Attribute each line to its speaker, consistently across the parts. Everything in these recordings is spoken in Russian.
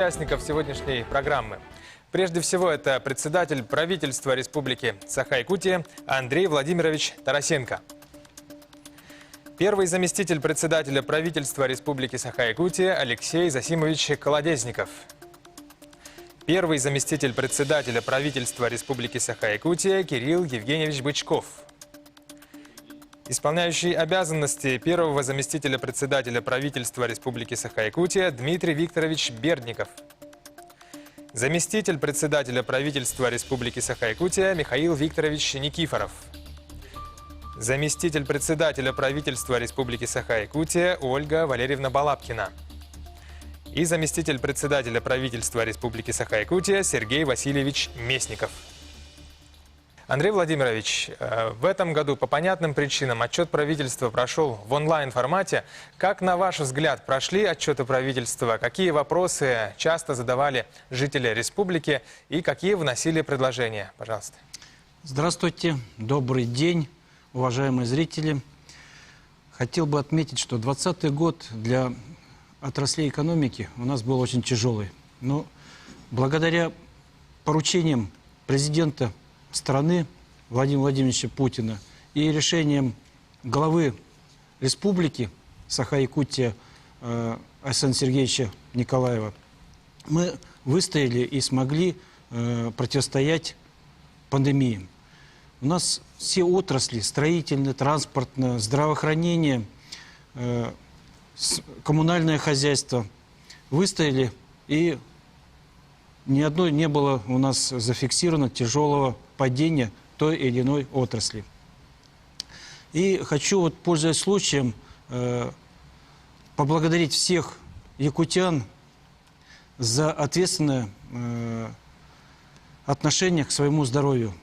Speaker 1: Участников сегодняшней программы. Прежде всего, это председатель правительства Республики Саха-Якутия Андрей Владимирович Тарасенко. Первый заместитель председателя правительства Республики Саха-Якутия Алексей Засимович Колодезников. Первый заместитель председателя правительства Республики Саха-Якутия Кирилл Евгеньевич Бычков. Исполняющий обязанности первого заместителя председателя правительства Республики Саха-Якутия Дмитрий Викторович Бердников. Заместитель председателя правительства Республики Саха-Якутия Михаил Викторович Никифоров. Заместитель председателя правительства Республики Саха-Якутия Ольга Валерьевна Балабкина. И заместитель председателя правительства Республики Саха-Якутия Сергей Васильевич Местников. Андрей Владимирович, в этом году по понятным причинам отчет правительства прошел в онлайн-формате. Как, на ваш взгляд, прошли отчеты правительства? Какие вопросы часто задавали жители республики и какие вносили предложения? Пожалуйста.
Speaker 2: Здравствуйте, добрый день, уважаемые зрители. Хотел бы отметить, что 2020 год для отраслей экономики у нас был очень тяжелый. Но благодаря поручениям президента страны Владимира Владимировича Путина и решением главы республики Саха-Якутия Александра Сергеевича Николаева мы выстояли и смогли противостоять пандемии. У нас все отрасли, строительное, транспортное, здравоохранение, коммунальное хозяйство выстояли, и ни одной не было у нас зафиксировано тяжелого падения той или иной отрасли. И хочу, пользуясь случаем, поблагодарить всех якутян за ответственное отношение к своему здоровью.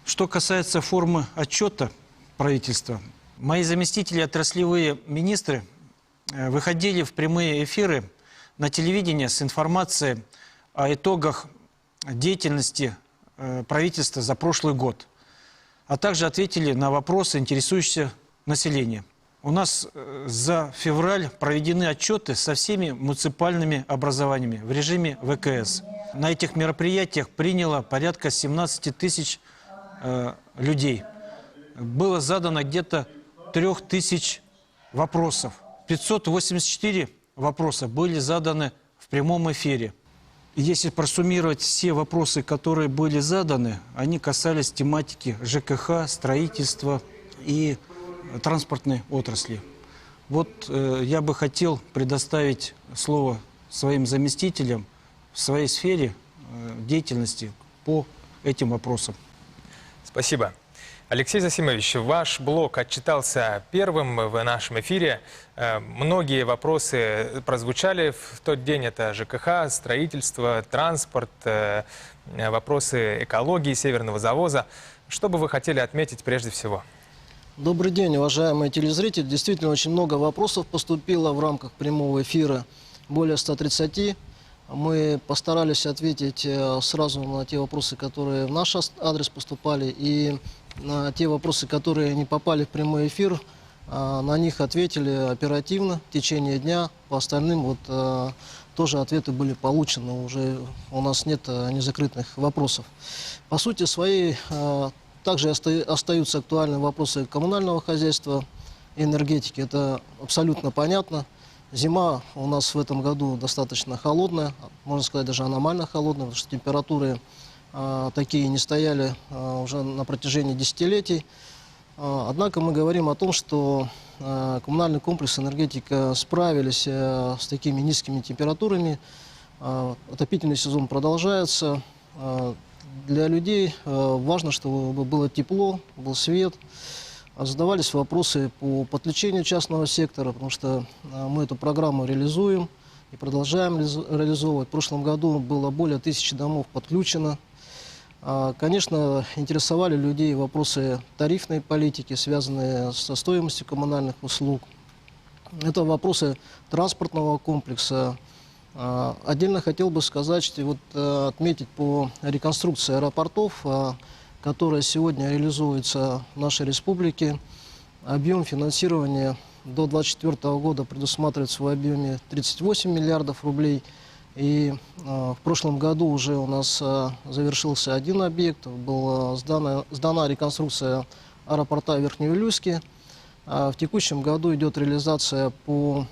Speaker 2: Что касается формы отчета правительства, мои заместители, отраслевые министры выходили в прямые эфиры на телевидение с информацией о итогах деятельности правительства за прошлый год, а также ответили на вопросы, интересующие население. У нас за февраль проведены отчеты со всеми муниципальными образованиями в режиме ВКС. На этих мероприятиях приняло порядка 17 тысяч людей. Было задано где-то 3000 вопросов. 584 вопроса были заданы в прямом эфире. Если просуммировать все вопросы, которые были заданы, они касались тематики ЖКХ, строительства и транспортной отрасли. Я бы хотел предоставить слово своим заместителям в своей сфере деятельности по этим вопросам.
Speaker 1: Спасибо. Алексей Засимович, ваш блог отчитался первым в нашем эфире. Многие вопросы прозвучали в тот день. Это ЖКХ, строительство, транспорт, вопросы экологии, северного завоза. Что бы вы хотели отметить прежде всего?
Speaker 3: Добрый день, уважаемые телезрители. Действительно, очень много вопросов поступило в рамках прямого эфира, более 130. Мы постарались ответить сразу на те вопросы, которые в наш адрес поступали, и на те вопросы, которые не попали в прямой эфир, на них ответили оперативно в течение дня. По остальным тоже ответы были получены, уже у нас нет незакрытых вопросов. По сути своей также остаются актуальные вопросы коммунального хозяйства и энергетики. Это абсолютно понятно. Зима у нас в этом году достаточно холодная, можно сказать, даже аномально холодная, потому что температуры такие не стояли уже на протяжении десятилетий. Однако мы говорим о том, что коммунальный комплекс, энергетика справились с такими низкими температурами. Отопительный сезон продолжается. Для людей важно, чтобы было тепло, был свет. Задавались вопросы по подключению частного сектора, потому что мы эту программу реализуем и продолжаем реализовывать. В прошлом году было более 1000 домов подключено. Конечно, интересовали людей вопросы тарифной политики, связанные со стоимостью коммунальных услуг. Это вопросы транспортного комплекса. Отдельно хотел бы сказать, отметить по реконструкции аэропортов, которая сегодня реализуется в нашей республике. Объем финансирования до 2024 года предусматривается в объеме 38 миллиардов рублей. И в прошлом году уже у нас завершился один объект, была сдана реконструкция аэропорта Верхнеуфимский. В текущем году идет реализация по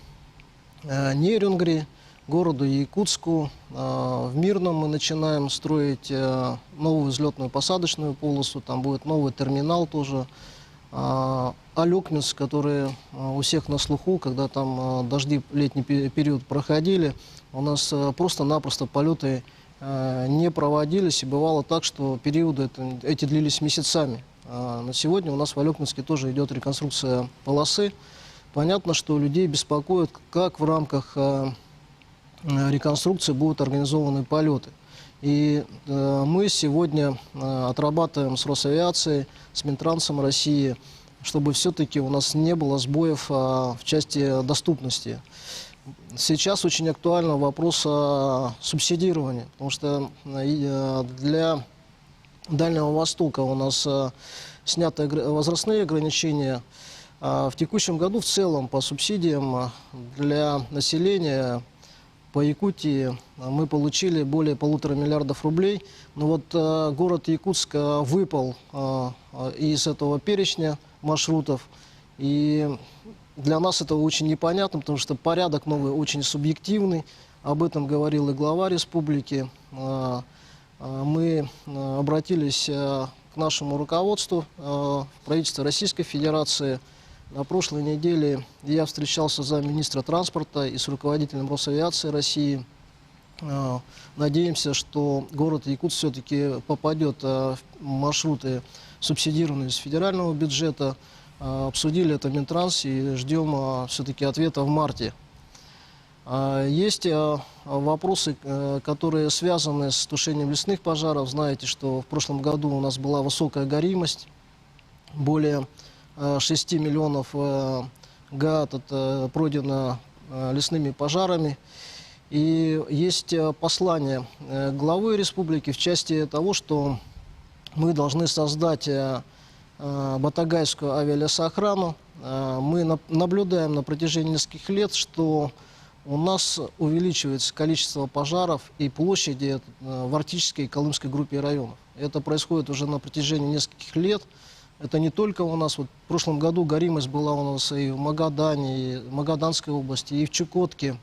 Speaker 3: Нерюнгри, городу Якутску. В Мирном мы начинаем строить новую взлетную посадочную полосу, там будет новый терминал тоже. Алекминск, который у всех на слуху, когда там дожди летний период проходили, у нас просто-напросто полеты не проводились, и бывало так, что периоды эти длились месяцами. На сегодня у нас в Алекминске тоже идет реконструкция полосы. Понятно, что людей беспокоит, как в рамках реконструкции будут организованы полеты. И мы сегодня отрабатываем с Росавиацией, с Минтрансом России, чтобы все-таки у нас не было сбоев в части доступности. Сейчас очень актуальный вопрос субсидирования, потому что для Дальнего Востока у нас сняты возрастные ограничения. В текущем году в целом по субсидиям для населения по Якутии мы получили более 1,5 миллиарда рублей. Но вот город Якутск выпал из этого перечня маршрутов. И для нас это очень непонятно, потому что порядок новый очень субъективный. Об этом говорил и глава республики. Мы обратились к нашему руководству, правительству Российской Федерации. На прошлой неделе я встречался с замминистра транспорта и с руководителем Росавиации России. Надеемся, что город Якутск все-таки попадет в маршруты, субсидированные из федерального бюджета. Обсудили это в Минтрансе и ждем все-таки ответа в марте. Есть вопросы, которые связаны с тушением лесных пожаров. Знаете, что в прошлом году у нас была высокая горимость, более 6 миллионов га пройдено лесными пожарами. И есть послание главы республики в части того, что мы должны создать батагайскую авиалесоохрану. Мы наблюдаем на протяжении нескольких лет, что у нас увеличивается количество пожаров и площади в арктической и колымской группе районов. Это происходит уже на протяжении нескольких лет. Это не только у нас. Вот в прошлом году горимость была у нас и в Магадане, и в Магаданской области, и в Чукотке.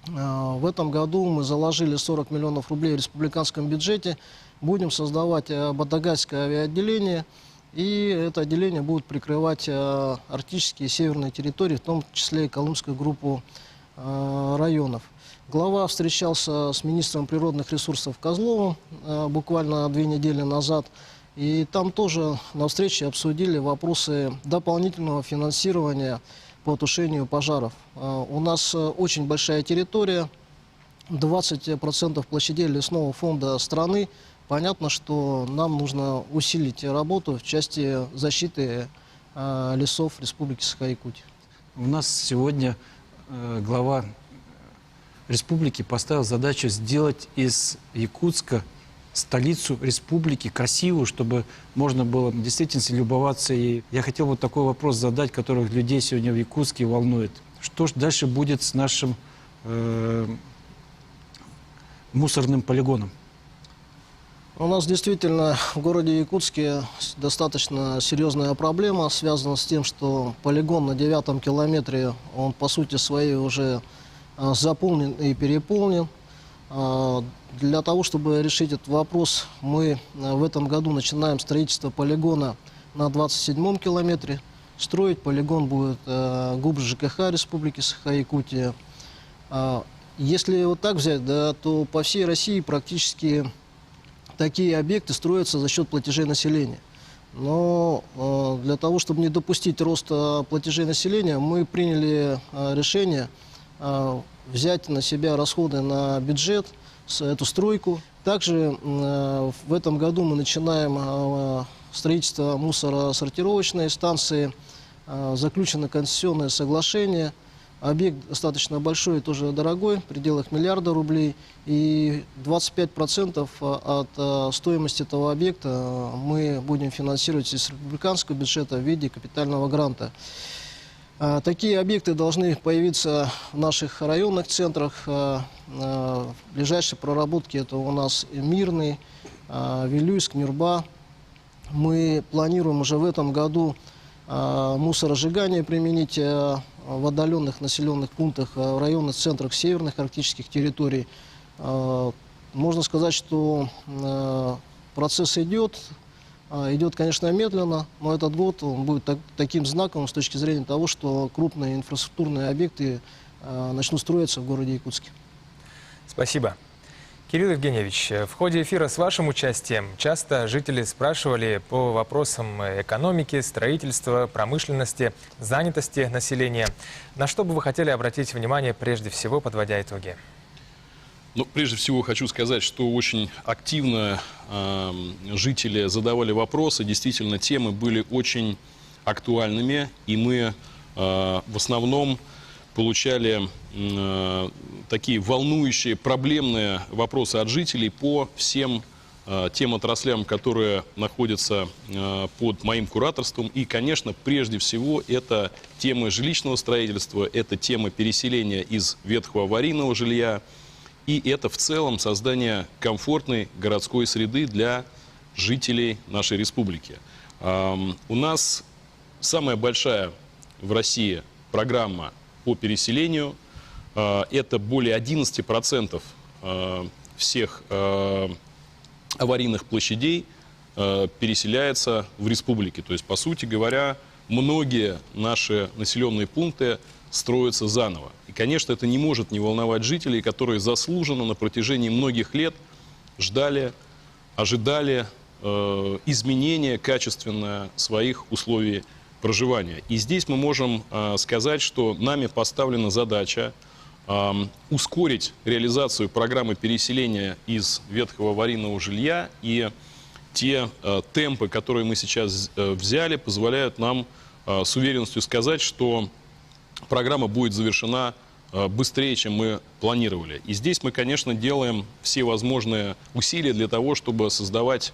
Speaker 3: В этом году мы заложили 40 миллионов рублей в республиканском бюджете. Будем создавать батагайское авиаотделение. И это отделение будет прикрывать арктические и северные территории, в том числе и колымскую группу районов. Глава встречался с министром природных ресурсов Козловым буквально 2 недели назад. И там тоже на встрече обсудили вопросы дополнительного финансирования по тушению пожаров. У нас очень большая территория, 20% площадей лесного фонда страны. Понятно, что нам нужно усилить работу в части защиты лесов Республики Саха-Якутия.
Speaker 2: У нас сегодня глава республики поставил задачу сделать из Якутска столицу республики красивую, чтобы можно было действительно любоваться ей. Я хотел вот такой вопрос задать, который людей сегодня в Якутске волнует. Что же дальше будет с нашим мусорным полигоном?
Speaker 3: У нас действительно в городе Якутске достаточно серьезная проблема, связана с тем, что полигон на 9-м километре, он по сути своей уже заполнен и переполнен. Для того, чтобы решить этот вопрос, мы в этом году начинаем строительство полигона на 27-м километре. Строить полигон будет ГУП ЖКХ Республики Саха-Якутия. Если вот так взять, да, то по всей России практически такие объекты строятся за счет платежей населения. Но для того, чтобы не допустить роста платежей населения, мы приняли решение взять на себя расходы на бюджет, эту стройку. Также в этом году мы начинаем строительство мусоросортировочной станции. Заключено концессионное соглашение. Объект достаточно большой и тоже дорогой, в пределах 1 миллиарда рублей. И 25% от стоимости этого объекта мы будем финансировать из республиканского бюджета в виде капитального гранта. Такие объекты должны появиться в наших районных центрах. Ближайшие проработки это у нас Мирный, Вилюйск, Нюрба. Мы планируем уже в этом году мусоросжигание применить в отдаленных населенных пунктах, в районных центрах северных арктических территорий. Можно сказать, что процесс идет. Идет, конечно, медленно, но этот год он будет таким знаковым с точки зрения того, что крупные инфраструктурные объекты начнут строиться в городе Якутске.
Speaker 1: Спасибо. Кирилл Евгеньевич, в ходе эфира с вашим участием часто жители спрашивали по вопросам экономики, строительства, промышленности, занятости населения. На что бы вы хотели обратить внимание, прежде всего, подводя итоги?
Speaker 4: Ну, прежде всего хочу сказать, что очень активно жители задавали вопросы. Действительно, темы были очень актуальными, и мы в основном получали такие волнующие, проблемные вопросы от жителей по всем тем отраслям, которые находятся под моим кураторством. И, конечно, прежде всего, это темы жилищного строительства, это тема переселения из ветхого аварийного жилья, и это в целом создание комфортной городской среды для жителей нашей республики. У нас самая большая в России программа по переселению. Это более 11% всех аварийных площадей переселяется в республике. То есть, по сути говоря, многие наши населенные пункты строятся заново. И, конечно, это не может не волновать жителей, которые заслуженно на протяжении многих лет ждали, ожидали изменения качественно своих условий проживания. И здесь мы можем сказать, что нами поставлена задача ускорить реализацию программы переселения из ветхого аварийного жилья. И те темпы, которые мы сейчас взяли, позволяют нам с уверенностью сказать, что программа будет завершена быстрее, чем мы планировали. И здесь мы, конечно, делаем все возможные усилия для того, чтобы создавать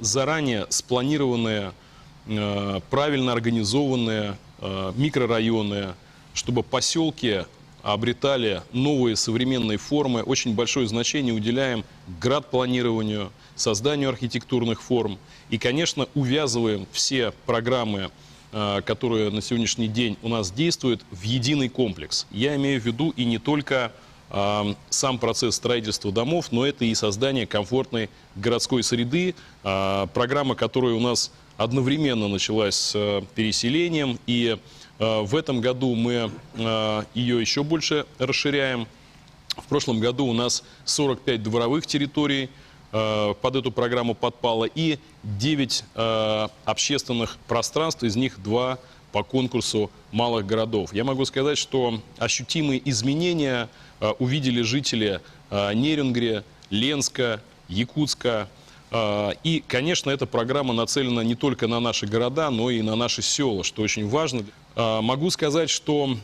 Speaker 4: заранее спланированные, правильно организованные микрорайоны, чтобы поселки обретали новые современные формы. Очень большое значение уделяем градпланированию, созданию архитектурных форм. И, конечно, увязываем все программы, которые на сегодняшний день у нас действуют, в единый комплекс. Я имею в виду и не только сам процесс строительства домов, но это и создание комфортной городской среды. Программа, которая у нас одновременно началась с переселением, и в этом году мы ее еще больше расширяем. В прошлом году у нас 45 дворовых территорий под эту программу подпало и 9 общественных пространств, из них 2 по конкурсу малых городов. Я могу сказать, что ощутимые изменения увидели жители Нерюнгри, Ленска, Якутска. И, конечно, эта программа нацелена не только на наши города, но и на наши села, что очень важно. Могу сказать, что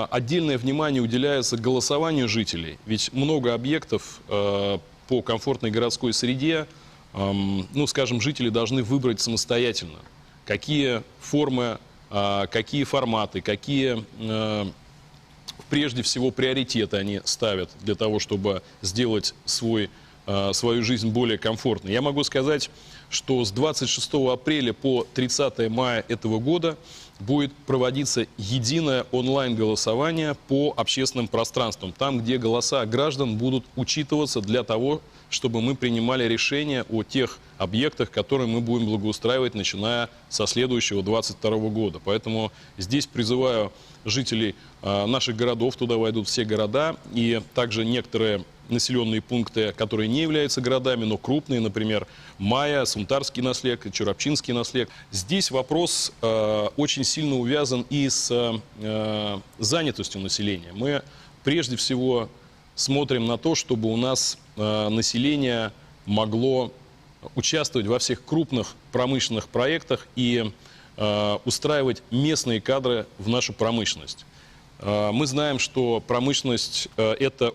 Speaker 4: отдельное внимание уделяется голосованию жителей, ведь много объектов по комфортной городской среде, ну, скажем, жители должны выбрать самостоятельно, какие формы, какие форматы, какие, прежде всего, приоритеты они ставят для того, чтобы сделать свою жизнь более комфортной. Я могу сказать, что с 26 апреля по 30 мая этого года будет проводиться единое онлайн-голосование по общественным пространствам, там, где голоса граждан будут учитываться для того, чтобы мы принимали решения о тех объектах, которые мы будем благоустраивать, начиная со следующего 2022 года. Поэтому здесь призываю жителей наших городов, туда войдут все города, и также некоторые населенные пункты, которые не являются городами, но крупные, например, Майя, Сунтарский наслег, Чурапчинский наслег. Здесь вопрос очень сильно увязан и с занятостью населения. Мы прежде всего смотрим на то, чтобы у нас население могло участвовать во всех крупных промышленных проектах и устраивать местные кадры в нашу промышленность. Мы знаем, что промышленность – это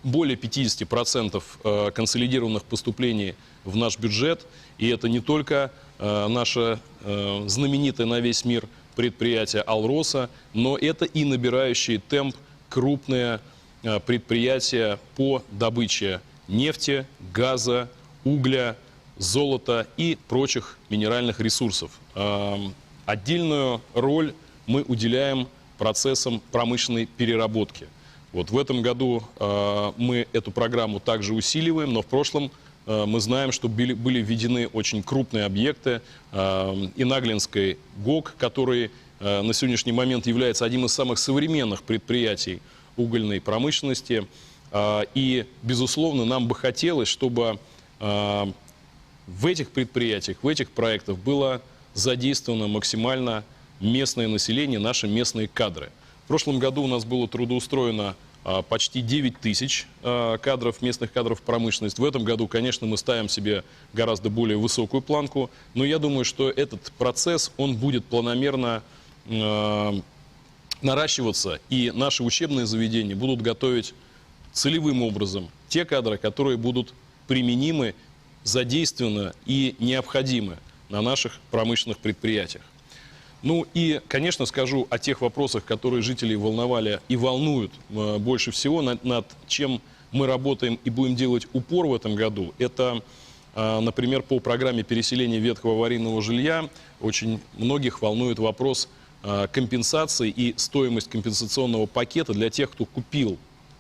Speaker 4: более 50% консолидированных поступлений в наш бюджет. И это не только наша знаменитая на весь мир предприятия «Алроса», но это и набирающие темп крупные предприятия по добыче нефти, газа, угля, золота и прочих минеральных ресурсов. Отдельную роль мы уделяем процессам промышленной переработки. Вот в этом году мы эту программу также усиливаем, но в прошлом мы знаем, что были введены очень крупные объекты. Инаглинской ГОК, который на сегодняшний момент является одним из самых современных предприятий угольной промышленности. И, безусловно, нам бы хотелось, чтобы в этих предприятиях, в этих проектах было задействовано максимально местное население, наши местные кадры. В прошлом году у нас было трудоустроено почти 9 тысяч кадров, местных кадров в промышленность. В этом году, конечно, мы ставим себе гораздо более высокую планку, но я думаю, что этот процесс, он будет планомерно наращиваться, и наши учебные заведения будут готовить целевым образом те кадры, которые будут применимы, задействованы и необходимы на наших промышленных предприятиях. Ну и, конечно, скажу о тех вопросах, которые жителей волновали и волнуют больше всего, над чем мы работаем и будем делать упор в этом году. Это, например, по программе переселения ветхого аварийного жилья очень многих волнует вопрос компенсации и стоимость компенсационного пакета для тех, кто купил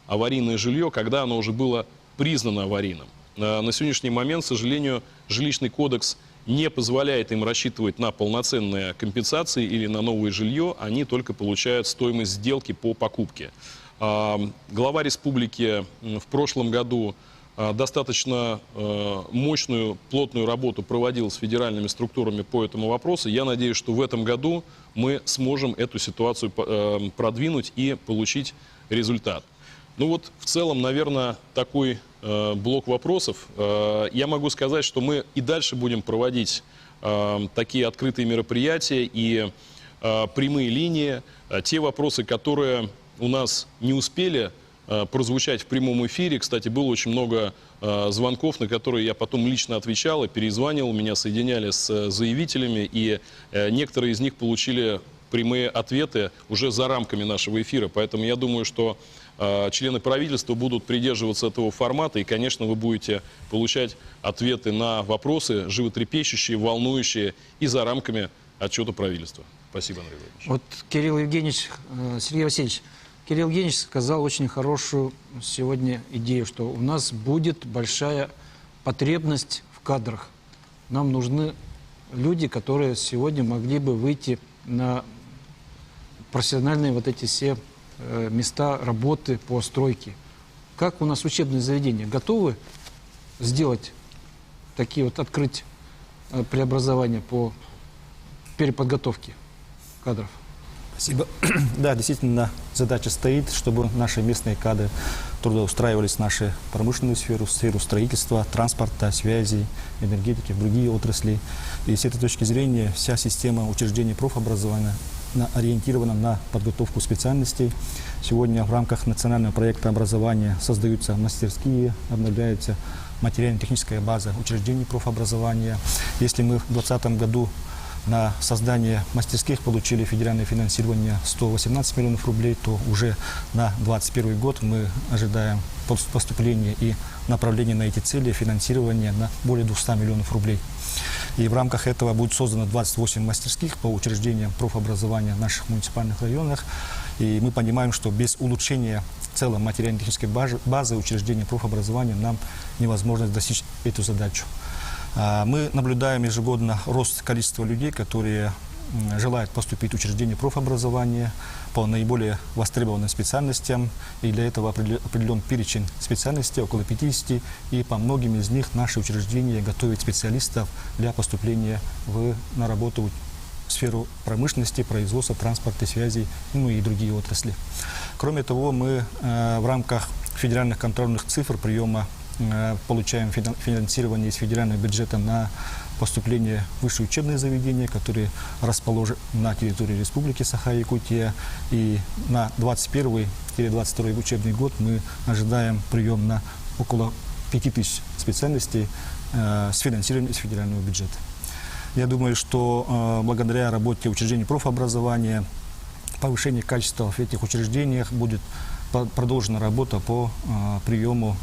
Speaker 4: аварийное жилье, когда оно уже было признано аварийным. На сегодняшний момент, к сожалению, жилищный кодекс не позволяет им рассчитывать на полноценные компенсации или на новое жилье, они только получают стоимость сделки по покупке. Глава республики в прошлом году достаточно мощную, плотную работу проводил с федеральными структурами по этому вопросу. Я надеюсь, что в этом году мы сможем эту ситуацию продвинуть и получить результат. Ну вот, в целом, наверное, такой блок вопросов. Я могу сказать, что мы и дальше будем проводить такие открытые мероприятия и прямые линии. Те вопросы, которые у нас не успели прозвучать в прямом эфире. Кстати, было очень много звонков, на которые я потом лично отвечал и перезванивал, меня соединяли с заявителями, и некоторые из них получили прямые ответы уже за рамками нашего эфира. Поэтому я думаю, что члены правительства будут придерживаться этого формата, и, конечно, вы будете получать ответы на вопросы, животрепещущие, волнующие, и за рамками отчета правительства. Спасибо, Андрей Владимирович.
Speaker 2: Вот Кирилл Евгеньевич, Сергей Васильевич, Кирилл Евгеньевич сказал очень хорошую сегодня идею, что у нас будет большая потребность в кадрах. Нам нужны люди, которые сегодня могли бы выйти на профессиональные вот эти все места работы по стройке. Как у нас учебные заведения готовы сделать такие вот, открыть преобразования по переподготовке кадров?
Speaker 5: Спасибо. Да, действительно, задача стоит, чтобы наши местные кадры трудоустраивались в нашу промышленную сферу, в сферу строительства, транспорта, связи, энергетики, в другие отрасли. И с этой точки зрения вся система учреждений профобразования ориентирована на подготовку специальностей. Сегодня в рамках национального проекта образования создаются мастерские, обновляется материально-техническая база учреждений профобразования. Если мы в 2020 году на создание мастерских получили федеральное финансирование 118 миллионов рублей, то уже на 2021 год мы ожидаем поступления и направления на эти цели финансирования на более 200 миллионов рублей. И в рамках этого будет создано 28 мастерских по учреждениям профобразования в наших муниципальных районах. И мы понимаем, что без улучшения в целом материально-технической базы учреждения профобразования нам невозможно достичь эту задачу. Мы наблюдаем ежегодно рост количества людей, которые желают поступить в учреждение профобразования по наиболее востребованным специальностям. И для этого определен перечень специальностей, около 50. И по многим из них наши учреждения готовят специалистов для поступления на работу в сферу промышленности, производства, транспорта, связи, ну и другие отрасли. Кроме того, мы в рамках федеральных контрольных цифр приема получаем финансирование из федерального бюджета на поступление в высшие учебные заведения, которые расположены на территории Республики Саха-Якутия. И на 2021-2022 учебный год мы ожидаем прием на около 5000 специальностей с финансированием из федерального бюджета. Я думаю, что благодаря работе учреждений профобразования, повышению качества в этих учреждениях будет продолжена работа по приему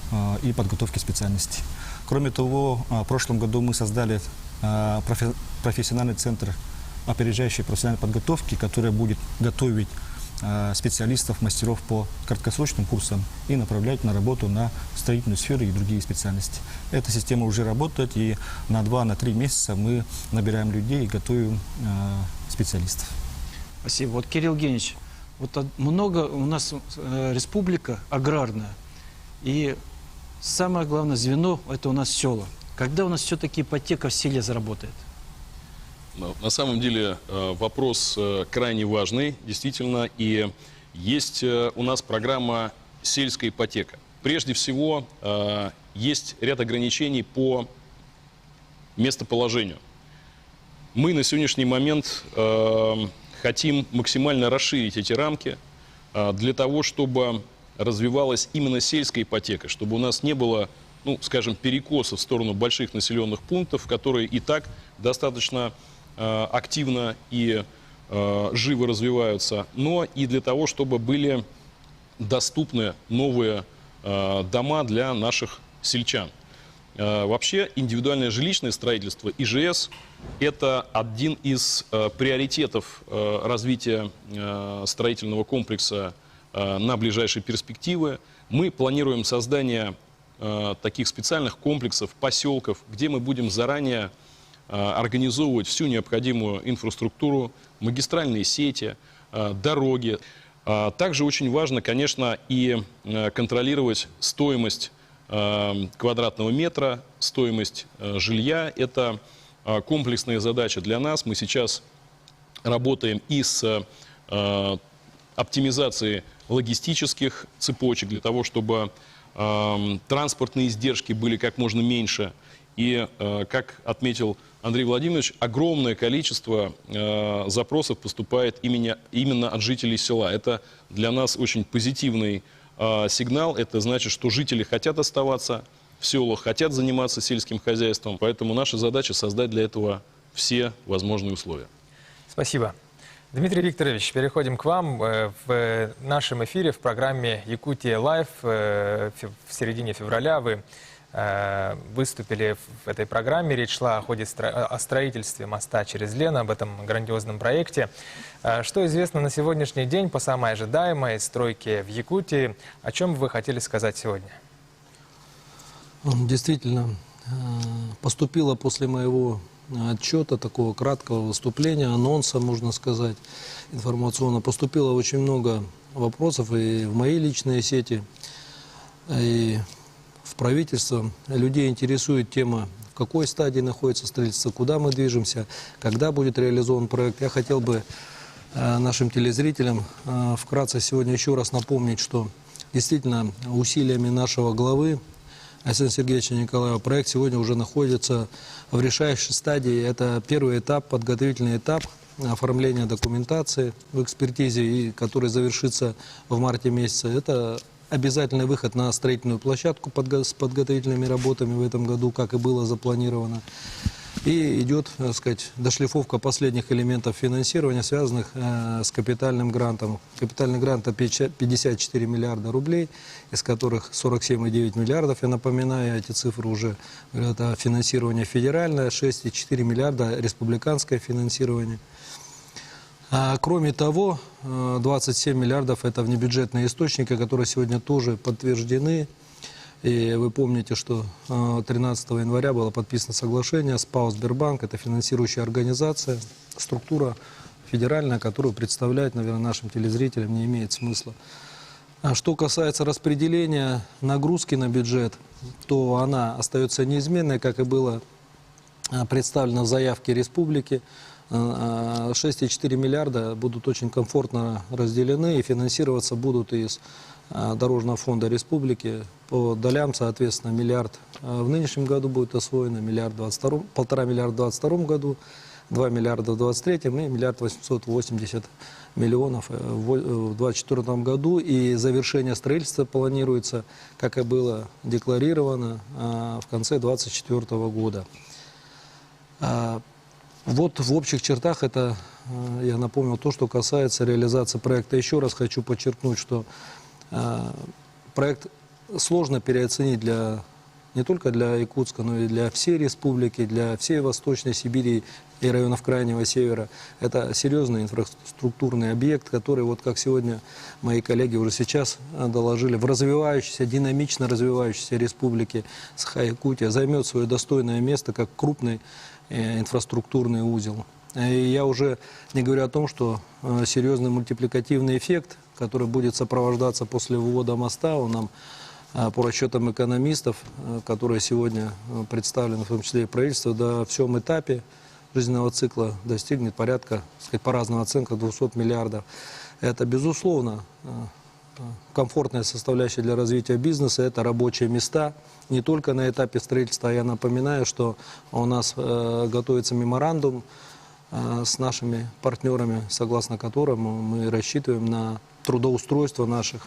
Speaker 5: и подготовке специальностей. Кроме того, в прошлом году мы создали профессиональный центр опережающей профессиональной подготовки, который будет готовить специалистов, мастеров по краткосрочным курсам и направлять на работу на строительную сферу и другие специальности. Эта система уже работает, и на 2-3 месяца мы набираем людей и готовим специалистов.
Speaker 2: Спасибо. Вот, Кирилл Евгеньевич, вот много у нас республика аграрная, и самое главное звено – это у нас села. Когда у нас все-таки ипотека в селе заработает?
Speaker 4: На самом деле вопрос крайне важный, действительно, и есть у нас программа «Сельская ипотека». Прежде всего, есть ряд ограничений по местоположению. Мы на сегодняшний момент хотим максимально расширить эти рамки для того, чтобы развивалась именно сельская ипотека, чтобы у нас не было, ну, скажем, перекоса в сторону больших населенных пунктов, которые и так достаточно активно и живо развиваются, но и для того, чтобы были доступны новые дома для наших сельчан. Вообще индивидуальное жилищное строительство, ИЖС, это один из приоритетов развития строительного комплекса на ближайшие перспективы. Мы планируем создание таких специальных комплексов, поселков, где мы будем заранее организовывать всю необходимую инфраструктуру, магистральные сети, дороги. Также очень важно, конечно, и контролировать стоимость квадратного метра, стоимость жилья. Это комплексная задача для нас. Мы сейчас работаем и с оптимизацией логистических цепочек для того, чтобы транспортные издержки были как можно меньше. И, как отметил Андрей Владимирович, огромное количество запросов поступает именно от жителей села. Это для нас очень позитивный сигнал. Это значит, что жители хотят оставаться в селах, хотят заниматься сельским хозяйством. Поэтому наша задача создать для этого все возможные условия.
Speaker 1: Спасибо. Дмитрий Викторович, переходим к вам. В нашем эфире в программе «Якутия Лайв» в середине февраля вы выступили в этой программе. Речь шла о строительстве моста через Лен, об этом грандиозном проекте. Что известно на сегодняшний день по самой ожидаемой стройке в Якутии? О чем вы хотели сказать сегодня?
Speaker 3: Действительно, поступило после моего отчета, такого краткого выступления, анонса, можно сказать, информационно, поступило очень много вопросов и в мои личные сети, и в правительство. Людей интересует тема, в какой стадии находится строительство, куда мы движемся, когда будет реализован проект. Я хотел бы нашим телезрителям вкратце сегодня еще раз напомнить, что действительно усилиями нашего главы Александра Сергеевича Николаева проект сегодня уже находится в решающей стадии. Это первый этап, подготовительный этап оформления документации в экспертизе, который завершится в марте месяце. Это обязательный выход на строительную площадку с подготовительными работами в этом году, как и было запланировано. И идет, так сказать, дошлифовка последних элементов финансирования, связанных с капитальным грантом. Капитальный грант – это 54 миллиарда рублей, из которых 47,9 миллиардов, я напоминаю, эти цифры уже, это финансирование федеральное, 6,4 миллиарда республиканское финансирование. Кроме того, 27 миллиардов – это внебюджетные источники, которые сегодня тоже подтверждены. И вы помните, что 13 января было подписано соглашение с ПАО «Сбербанк». Это финансирующая организация, структура федеральная, которую представлять, наверное, нашим телезрителям не имеет смысла. Что касается распределения нагрузки на бюджет, то она остается неизменной, как и было представлено в заявке республики. 6,4 миллиарда будут очень комфортно разделены и финансироваться будут из Дорожного фонда республики. По долям, соответственно, миллиард в нынешнем году будет освоено, 1,5 миллиарда в 2022 году, 2 миллиарда в 2023 и 1 миллиард 880 миллионов в 2024 году. И завершение строительства планируется, как и было декларировано, в конце 2024 года.
Speaker 6: Вот в общих чертах это, я напомнил, то, что касается реализации проекта. Еще раз хочу подчеркнуть, что проект сложно переоценить не только для Якутска, но и для всей республики, для всей Восточной Сибири и районов Крайнего Севера. Это серьезный инфраструктурный объект, который, вот как сегодня мои коллеги уже сейчас доложили, в развивающейся, динамично развивающейся республике Саха-Якутия займет свое достойное место как крупный инфраструктурный узел. И я уже не говорю о том, что серьезный мультипликативный эффект, который будет сопровождаться после ввода моста, он нам по расчетам экономистов, которые сегодня представлены, в том числе и правительство, на всем этапе жизненного цикла достигнет порядка, сказать, по разным оценкам, 200 миллиардов. Это, безусловно, комфортная составляющая для развития бизнеса, это рабочие места, не только на этапе строительства. Я напоминаю, что у нас готовится меморандум с нашими партнерами, согласно которому мы рассчитываем на трудоустройство наших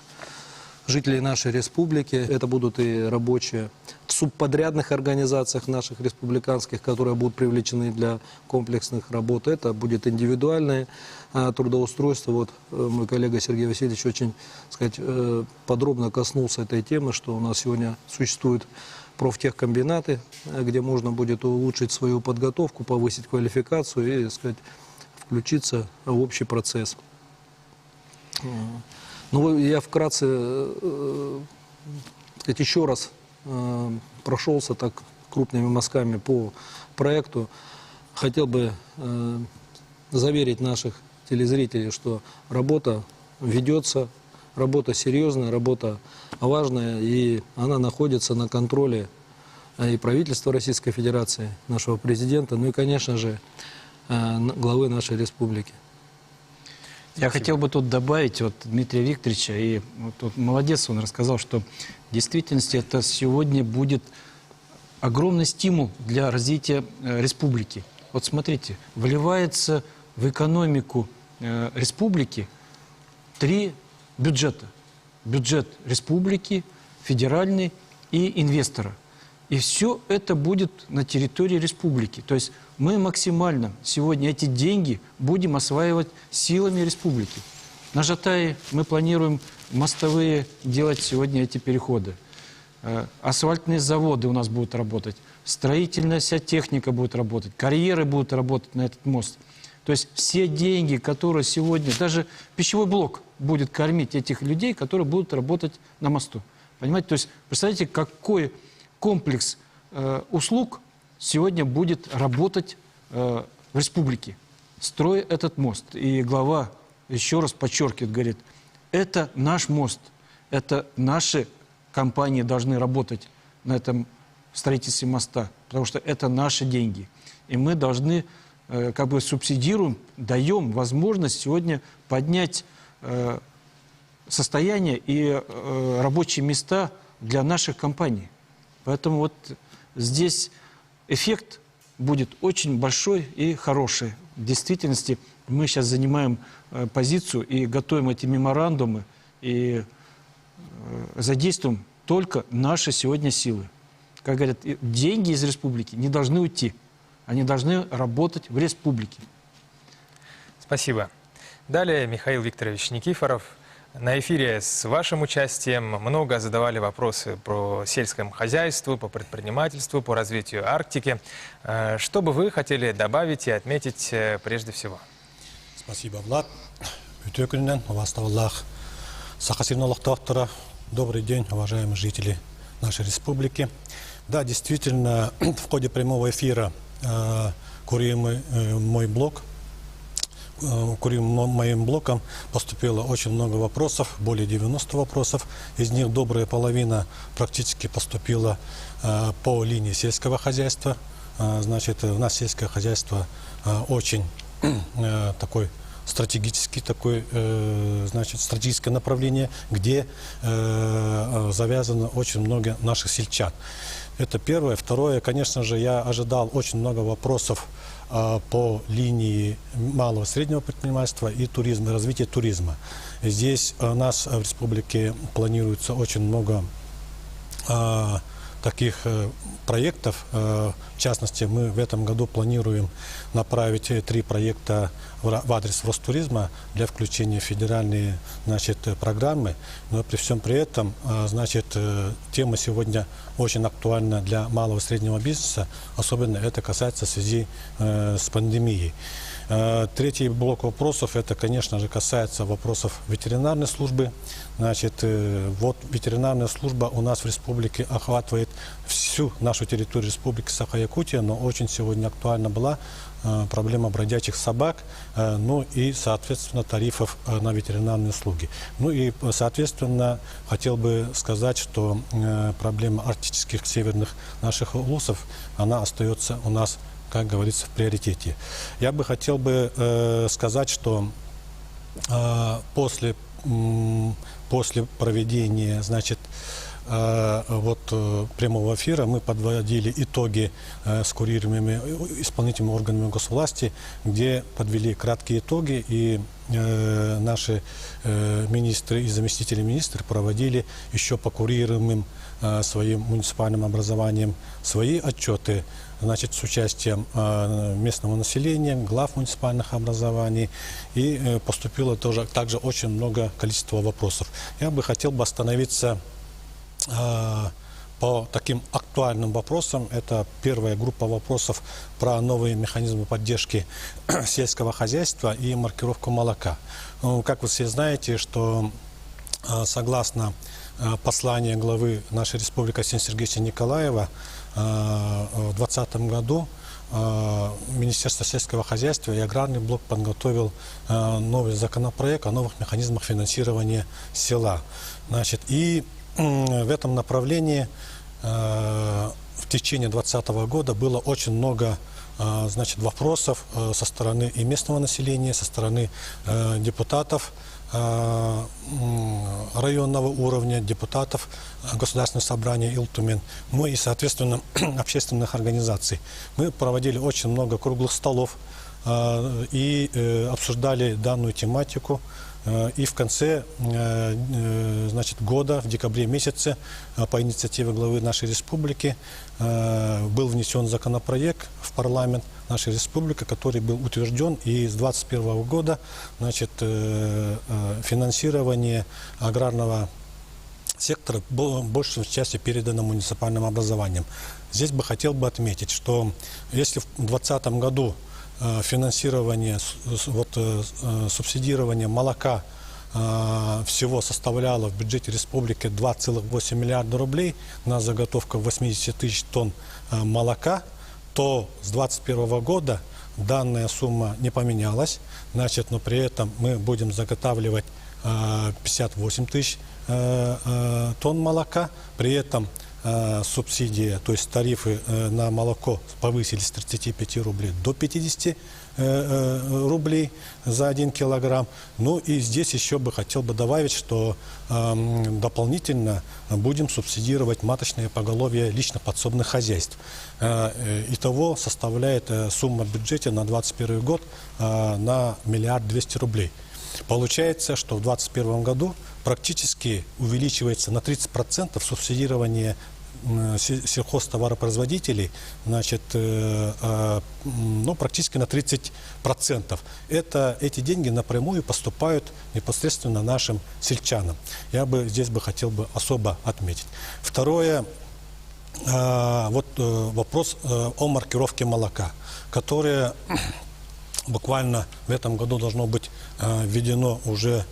Speaker 6: жителей нашей республики. Это будут и рабочие в субподрядных организациях наших республиканских, которые будут привлечены для комплексных работ. Это будет индивидуальное трудоустройство. Вот мой коллега Сергей Васильевич очень, сказать, подробно коснулся этой темы, что у нас сегодня существуют профтехкомбинаты, где можно будет улучшить свою подготовку, повысить квалификацию и, сказать, включиться в общий процесс. Ну, я вкратце, сказать, еще раз прошелся так крупными мазками по проекту. Хотел бы заверить наших телезрителей, что работа ведется, работа серьезная, работа важная, и она находится на контроле и правительства Российской Федерации, нашего президента, ну и, конечно же, главы нашей республики.
Speaker 2: Я хотел бы тут добавить вот Дмитрия Викторовича, и вот молодец, он рассказал, что в действительности это сегодня будет огромный стимул для развития республики. Вот смотрите, вливается в экономику республики 3 бюджета. Бюджет республики, федеральный и инвестора. И все это будет на территории республики. То есть мы максимально сегодня эти деньги будем осваивать силами республики. На Жатае мы планируем мостовые делать сегодня эти переходы. Асфальтные заводы у нас будут работать. Строительная вся техника будет работать. Карьеры будут работать на этот мост. То есть все деньги, которые сегодня... Даже пищевой блок будет кормить этих людей, которые будут работать на мосту. Понимаете? То есть представляете, какой комплекс услуг сегодня будет работать в республике, строя этот мост. И глава еще раз подчеркивает, говорит, это наш мост, это наши компании должны работать на этом строительстве моста, потому что это наши деньги. И мы должны, как бы субсидируем, даем возможность сегодня поднять состояние и рабочие места для наших компаний. Поэтому вот здесь эффект будет очень большой и хороший. В действительности мы сейчас занимаем позицию и готовим эти меморандумы и задействуем только наши сегодня силы. Как говорят, деньги из республики не должны уйти. Они должны работать в республике.
Speaker 1: Спасибо. Далее Михаил Викторович Никифоров. На эфире с вашим участием много задавали вопросы про сельское хозяйство, по предпринимательству, по развитию Арктики. Что бы вы хотели добавить и отметить прежде всего?
Speaker 7: Спасибо, Влад. Добрый день, уважаемые жители нашей республики. Да, действительно, в ходе прямого эфира курируемый мой блог, моим блоком поступило очень много вопросов, более 90 вопросов. Из них добрая половина практически поступила по линии сельского хозяйства. Значит, у нас сельское хозяйство очень такой стратегический, значит, стратегическое направление, где завязано очень много наших сельчан. Это первое. Второе, конечно же, я ожидал очень много вопросов по линии малого и среднего предпринимательства и туризма, развития туризма. Здесь у нас в республике планируется очень много таких проектов. В частности, мы в этом году планируем направить 3 проекта в адрес Ростуризма для включения в федеральные, значит, программы. Но при всем при этом, значит, тема сегодня очень актуальна для малого и среднего бизнеса, особенно это касается в связи с пандемией. Третий блок вопросов, это, конечно же, касается вопросов ветеринарной службы. Значит, вот ветеринарная служба у нас в республике охватывает всю нашу территорию республики Саха-Якутия, но очень сегодня актуальна была проблема бродячих собак, ну и, соответственно, тарифов на ветеринарные услуги. Ну и, соответственно, хотел бы сказать, что проблема арктических северных наших улусов, она остается у нас, как говорится, в приоритете. Я бы хотел бы сказать, что после проведения, значит, прямого эфира мы подводили итоги с курируемыми исполнительными органами госвласти, где подвели краткие итоги, и наши министры и заместители министров проводили еще по курируемым своим муниципальным образованием свои отчеты, значит, с участием местного населения, глав муниципальных образований, и поступило также очень много количества вопросов. Я бы хотел остановиться по таким актуальным вопросам. Это первая группа вопросов про новые механизмы поддержки сельского хозяйства и маркировку молока. Ну, как вы все знаете, что согласно посланию главы нашей республики Арсения Сергеевича Николаева, в 2020 году Министерство сельского хозяйства и аграрный блок подготовил новый законопроект о новых механизмах финансирования села. Значит, и в этом направлении в течение 2020 года было очень много, значит, вопросов со стороны и местного населения, со стороны депутатов районного уровня, депутатов Государственного собрания Илтумен, ну и, соответственно, общественных организаций. Мы проводили очень много круглых столов и обсуждали данную тематику. И в конце, значит, года, в декабре месяце, по инициативе главы нашей республики был внесен законопроект в парламент нашей республики, который был утвержден, и с 2021 года, значит, финансирование аграрного сектора было большей части передано муниципальным образованием. Здесь бы хотел бы отметить, что если в 2020 году финансирование, субсидирование молока всего составляло в бюджете республики 2,8 миллиарда рублей на заготовку 80 тысяч тонн молока, то с 2021 года данная сумма не поменялась, значит, но при этом мы будем заготавливать 58 тысяч тонн молока, при этом субсидия, то есть тарифы на молоко повысились с 35 рублей до 50 рублей за 1 килограмм. Ну и здесь еще бы хотел бы добавить, что дополнительно будем субсидировать маточное поголовье лично подсобных хозяйств. Итого составляет сумма в бюджете на 2021 год на 1 200 000 000 рублей. Получается, что в 2021 году практически увеличивается на 30% субсидирование сельхозтоваропроизводителей, значит, ну, практически на 30%. Эти деньги напрямую поступают непосредственно нашим сельчанам. Я бы здесь хотел особо отметить. Второе, вопрос о маркировке молока, которое буквально в этом году должно быть введено уже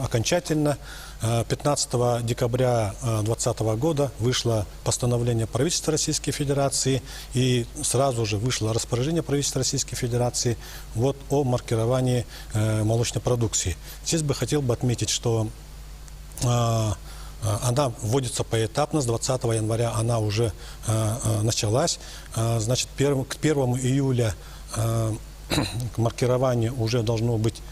Speaker 7: окончательно. 15 декабря 2020 года вышло постановление правительства Российской Федерации, и сразу же вышло распоряжение правительства Российской Федерации о маркировании молочной продукции. Здесь хотел бы отметить, что она вводится поэтапно, с 20 января она уже началась. Значит, к 1 июля маркирование уже должно быть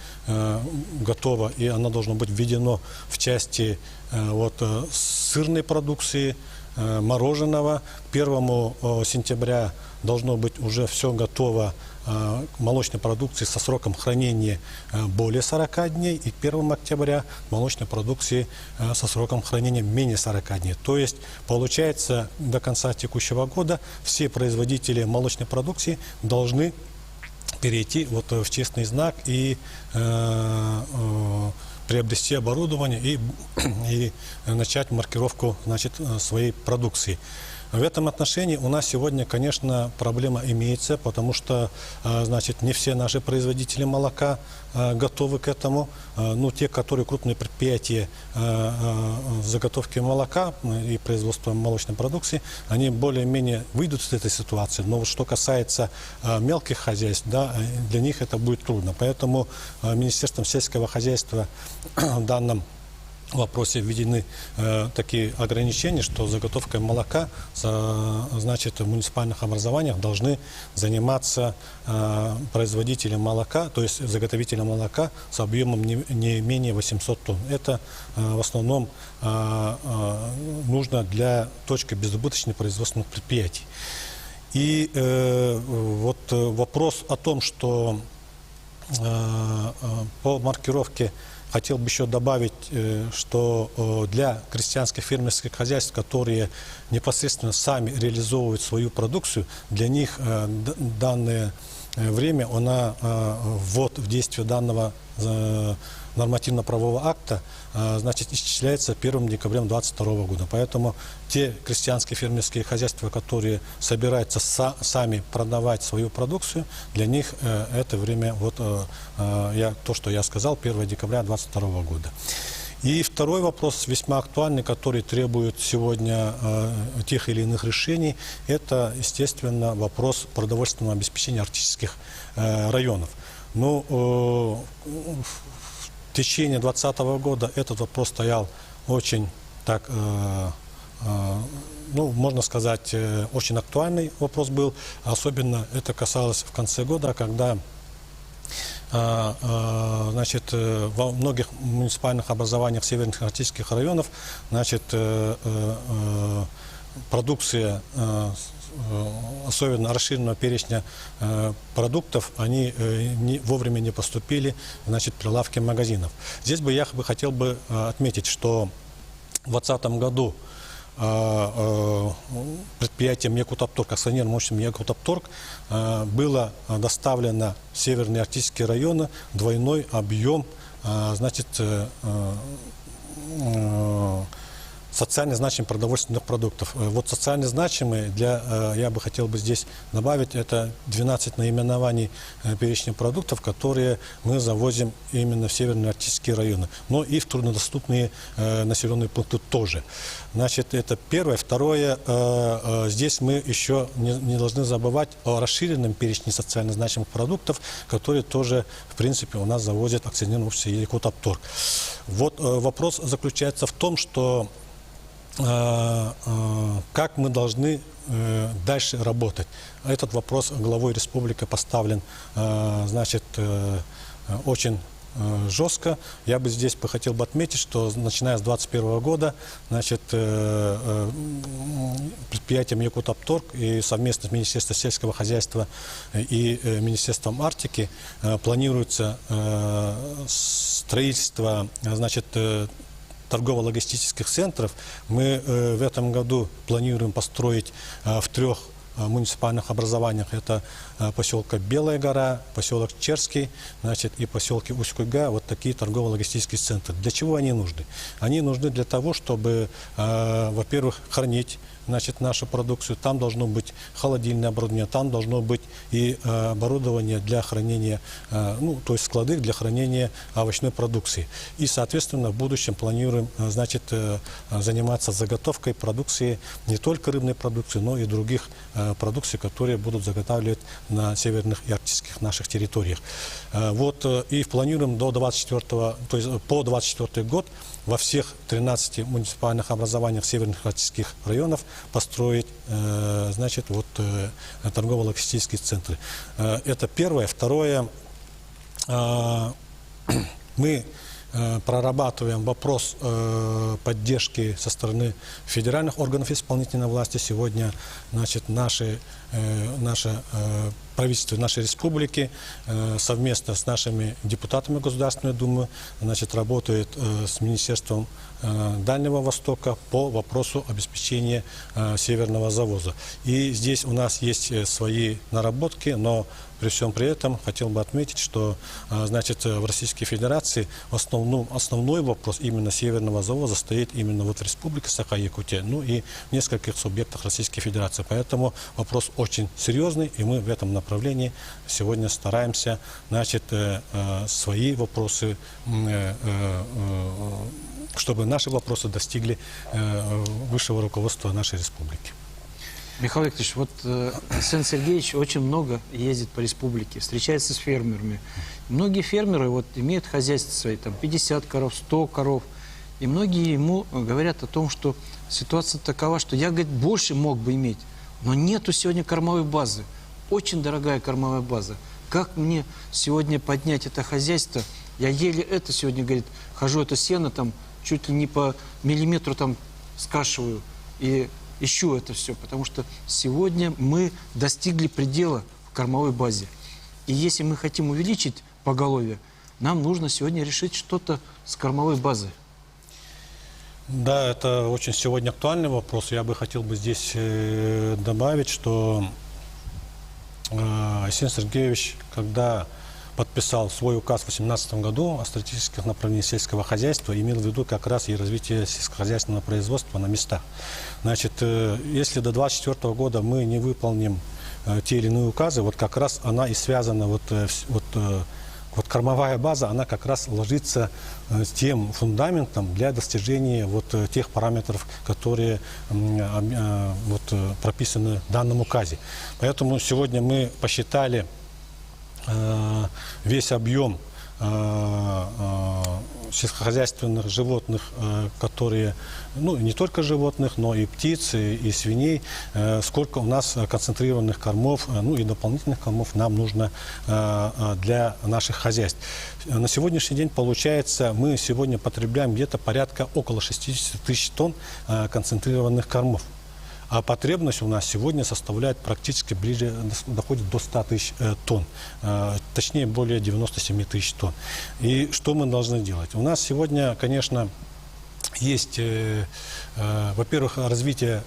Speaker 7: готово, и оно должно быть введено в части сырной продукции, мороженого. К 1 сентября должно быть уже все готово молочной продукции со сроком хранения более 40 дней, и к 1 октября молочной продукции со сроком хранения менее 40 дней. То есть, получается, до конца текущего года все производители молочной продукции должны перейти вот в честный знак и приобрести оборудование и начать маркировку, значит, своей продукции. В этом отношении у нас сегодня, конечно, проблема имеется, потому что, значит, не все наши производители молока готовы к этому. Ну, те, которые крупные предприятия заготовки молока и производства молочной продукции, они более-менее выйдут из этой ситуации. Но вот что касается мелких хозяйств, да, для них это будет трудно. Поэтому Министерством сельского хозяйства в данном вопросе введены такие ограничения, что заготовкой молока, значит, в муниципальных образованиях должны заниматься производители молока, то есть заготовители молока с объемом не менее 800 тонн. Это в основном нужно для точки безубыточных производственных предприятий. И вот вопрос о том, что по маркировке хотел бы еще добавить, что для крестьянских фермерских хозяйств, которые непосредственно сами реализовывают свою продукцию, для них данное время, ввод в действие данного нормативно-правового акта, значит, исчисляется 1 декабря 2022 года. Поэтому те крестьянские фермерские хозяйства, которые собираются сами продавать свою продукцию, для них это время, вот то, что я сказал, 1 декабря 2022 года. И второй вопрос, весьма актуальный, который требует сегодня тех или иных решений, это, естественно, вопрос продовольственного обеспечения арктических районов. Ну, в течение 2020 года этот вопрос стоял очень так, ну, можно сказать, очень актуальный вопрос был. Особенно это касалось в конце года, когда, значит, во многих муниципальных образованиях северных арктических районов, значит, продукция, особенно расширенного перечня продуктов, они вовремя не поступили, значит, в прилавки магазинов. Здесь бы я хотел бы отметить, что в 2020 году предприятием Якутапторг, акционерным обществом Якутапторг, было доставлено в северные арктические районы двойной объем, значит, социально значимых продовольственных продуктов. Вот социально значимые, я бы хотел бы здесь добавить, это 12 наименований перечня продуктов, которые мы завозим именно в северные арктические районы, но и в труднодоступные населенные пункты тоже. Значит, это первое. Второе, здесь мы еще не должны забывать о расширенном перечне социально значимых продуктов, которые тоже, в принципе, у нас завозят акционерное общество Якутапторг. Вот вопрос заключается в том, что как мы должны дальше работать. Этот вопрос главой республики поставлен, значит, очень жестко. Я бы здесь хотел бы отметить, что начиная с 2021 года, значит, предприятием Якутапторг и совместно с Министерством сельского хозяйства и Министерством Арктики планируется строительство, значит, торгово-логистических центров. Мы в этом году планируем построить в 3 муниципальных образованиях. Это поселка Белая гора, поселок Черский, значит, и поселки Усть-Куйга. Вот такие торгово-логистические центры. Для чего они нужны? Они нужны для того, чтобы, во-первых, хранить, значит, нашу продукцию. Там должно быть холодильное оборудование, там должно быть и оборудование для хранения, ну, то есть склады для хранения овощной продукции. И, соответственно, в будущем планируем, значит, заниматься заготовкой продукции, не только рыбной продукции, но и других продукций, которые будут заготавливать на северных и арктических наших территориях. Вот, и планируем до 24-го, то есть по 24 год во всех 13 муниципальных образованиях северных арктических районов построить, значит, вот торгово-логистические центры. Это первое. Второе, мы прорабатываем вопрос поддержки со стороны федеральных органов исполнительной власти. Сегодня, значит, наше правительство нашей республики совместно с нашими депутатами Государственной Думы, значит, работает с Министерством Дальнего Востока по вопросу обеспечения северного завоза. И здесь у нас есть свои наработки, но при всем при этом хотел бы отметить, что, значит, в Российской Федерации основной вопрос именно северного завоза стоит именно вот в Республике Саха-Якутия, ну и в нескольких субъектах Российской Федерации. Поэтому вопрос очень серьезный, и мы в этом направлении сегодня стараемся, значит, свои вопросы, чтобы наши вопросы достигли высшего руководства нашей республики.
Speaker 2: Михаил Викторович, вот Александр Сергеевич очень много ездит по республике, встречается с фермерами. Многие фермеры вот имеют хозяйство свои, там 50 коров, 100 коров. И многие ему говорят о том, что ситуация такова, что я, говорит, больше мог бы иметь, но нету сегодня кормовой базы. Очень дорогая кормовая база. Как мне сегодня поднять это хозяйство? Я еле это сегодня, говорит, хожу это сено там чуть ли не по миллиметру там скашиваю и ищу это все, потому что сегодня мы достигли предела в кормовой базе. И если мы хотим увеличить поголовье, нам нужно сегодня решить что-то с кормовой базой.
Speaker 7: Да, это очень сегодня актуальный вопрос. Я бы хотел бы здесь добавить, что Алексей Сергеевич, когда подписал свой указ в 2018 году о стратегических направлениях сельского хозяйства, имел в виду как раз и развитие сельскохозяйственного производства на местах. Значит, если до 2024 года мы не выполним те или иные указы, вот как раз она и связана, вот кормовая база, она как раз ложится тем фундаментом для достижения вот тех параметров, которые вот прописаны в данном указе. Поэтому сегодня мы посчитали весь объем сельскохозяйственных животных, которые, ну, не только животных, но и птиц, и свиней, сколько у нас концентрированных кормов, ну, и дополнительных кормов нам нужно для наших хозяйств. На сегодняшний день, получается, мы сегодня потребляем где-то порядка около 60 тысяч тонн концентрированных кормов. А потребность у нас сегодня составляет практически ближе, доходит до 100 тысяч тонн, точнее более 97 тысяч тонн. И что мы должны делать? У нас сегодня, конечно, есть, во-первых, развитие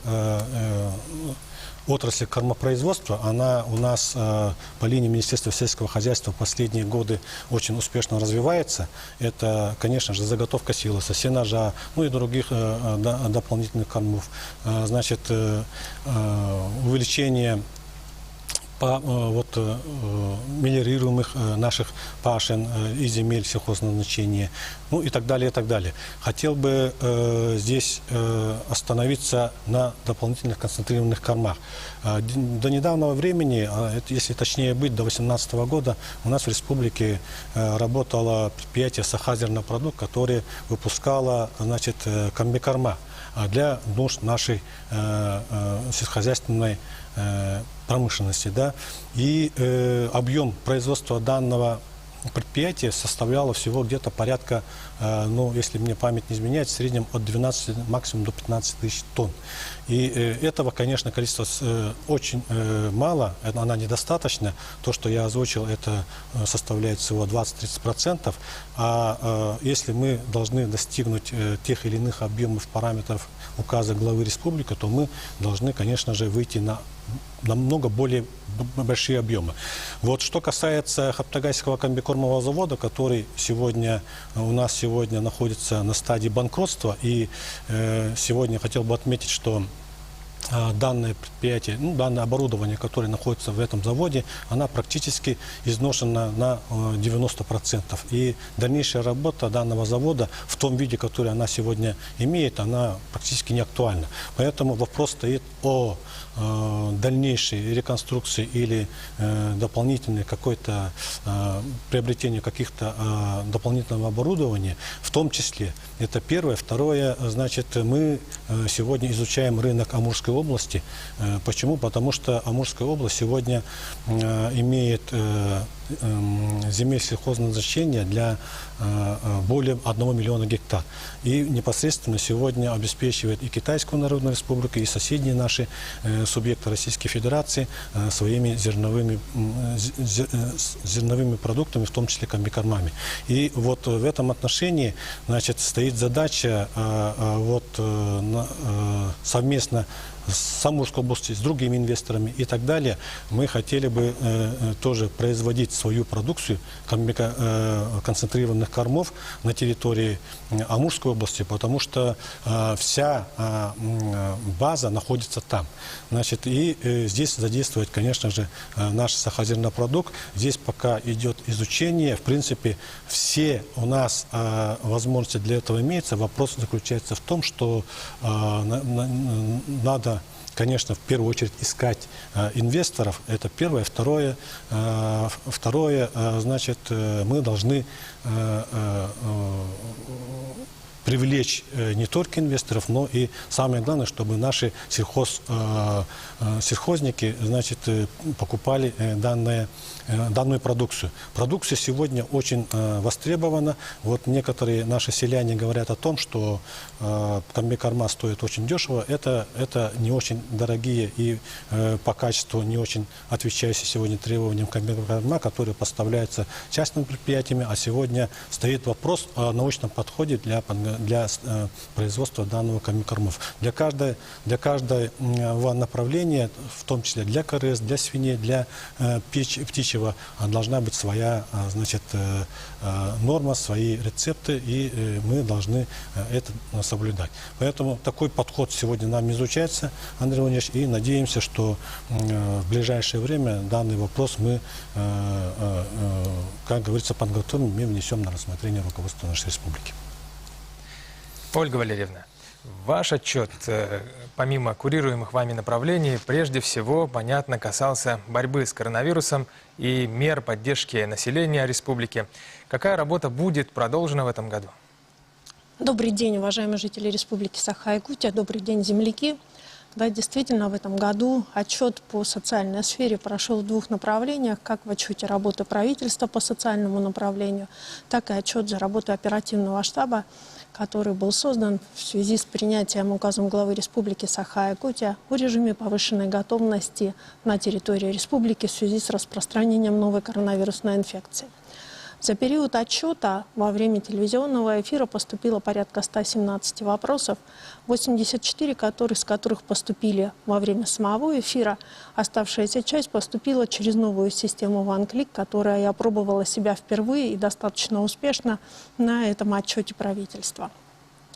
Speaker 7: отрасли кормопроизводства, она у нас по линии Министерства сельского хозяйства в последние годы очень успешно развивается. Это, конечно же, заготовка силоса, сенажа, ну и других дополнительных кормов. Значит, увеличение мелиорируемых наших пашин и земель сельхозназначения, ну и так далее, и так далее. Хотел бы здесь остановиться на дополнительных концентрированных кормах. До недавнего времени, если точнее быть, до 2018 года, у нас в республике работало предприятие «Сахазернопродукт», которое выпускало, значит, комбикорма для нужд нашей сельскохозяйственной промышленности, да, и объем производства данного предприятия составляло всего где-то порядка, ну, если мне память не изменяет, в среднем от 12, максимум до 15 тысяч тонн. И этого, конечно, количества очень мало, она недостаточна. То, что я озвучил, это составляет всего 20-30%. А если мы должны достигнуть тех или иных объемов параметров указа главы республики, то мы должны, конечно же, выйти на намного более большие объемы. Вот что касается Хаптагайского комбикормового завода, который сегодня у нас сегодня находится на стадии банкротства, и сегодня хотел бы отметить, что данное предприятие, ну, данное оборудование, которое находится в этом заводе, она практически изношена на 90%. И дальнейшая работа данного завода в том виде, который она сегодня имеет, она практически не актуальна. Поэтому вопрос стоит о дальнейшей реконструкции или дополнительной какой-то приобретению каких-то дополнительного оборудования, в том числе. Это первое. Второе, значит, мы сегодня изучаем рынок Амурской области. Почему? Потому что Амурская область сегодня имеет земель сельхозназначения для более 1 миллиона гектар. И непосредственно сегодня обеспечивает и Китайскую Народную Республику, и соседние наши субъекты Российской Федерации своими зерновыми продуктами, в том числе комбикормами. И вот в этом отношении, значит, стоит задача совместно с Амурской областью, с другими инвесторами и так далее, мы хотели бы тоже производить свою продукцию концентрированных кормов на территории Амурской области, потому что вся база находится там. Значит, и здесь задействовать, конечно же, наш сахарозернопродукт. Здесь пока идет изучение. В принципе, все у нас возможности для этого имеются. Вопрос заключается в том, что надо, конечно, в первую очередь искать инвесторов. Это первое. Второе, значит, мы должны привлечь не только инвесторов, но и самое главное, чтобы наши сельхозники, значит, покупали данную продукцию. Продукция сегодня очень востребована. Вот некоторые наши селяне говорят о том, что комбикорма стоит очень дешево. Это не очень дорогие и по качеству не очень отвечающие сегодня требованиям комбикорма, которые поставляются частными предприятиями, а сегодня стоит вопрос о научном подходе для производства данного комбикормов. Для каждого направления, в том числе для КРС, для свиней, для птичьего, должна быть своя, значит, норма, свои рецепты, и мы должны это соблюдать. Поэтому такой подход сегодня нам изучается, Андрей Владимирович, и надеемся, что в ближайшее время данный вопрос мы, как говорится, подготовим и внесем на рассмотрение руководства нашей республики.
Speaker 1: Ольга Валерьевна, ваш отчет, помимо курируемых вами направлений, прежде всего, понятно, касался борьбы с коронавирусом и мер поддержки населения республики. Какая работа будет продолжена в этом году?
Speaker 8: Добрый день, уважаемые жители Республики Саха-Якутия, добрый день, земляки. Да, действительно, в этом году отчет по социальной сфере прошел в 2 направлениях, как в отчете работы правительства по социальному направлению, так и отчет за работу оперативного штаба, который был создан в связи с принятием указом главы Республики Саха-Якутия о режиме повышенной готовности на территории республики в связи с распространением новой коронавирусной инфекции. За период отчета во время телевизионного эфира поступило порядка 117 вопросов, 84 из которых поступили во время самого эфира. Оставшаяся часть поступила через новую систему OneClick, которая и опробовала себя впервые и достаточно успешно на этом отчете правительства.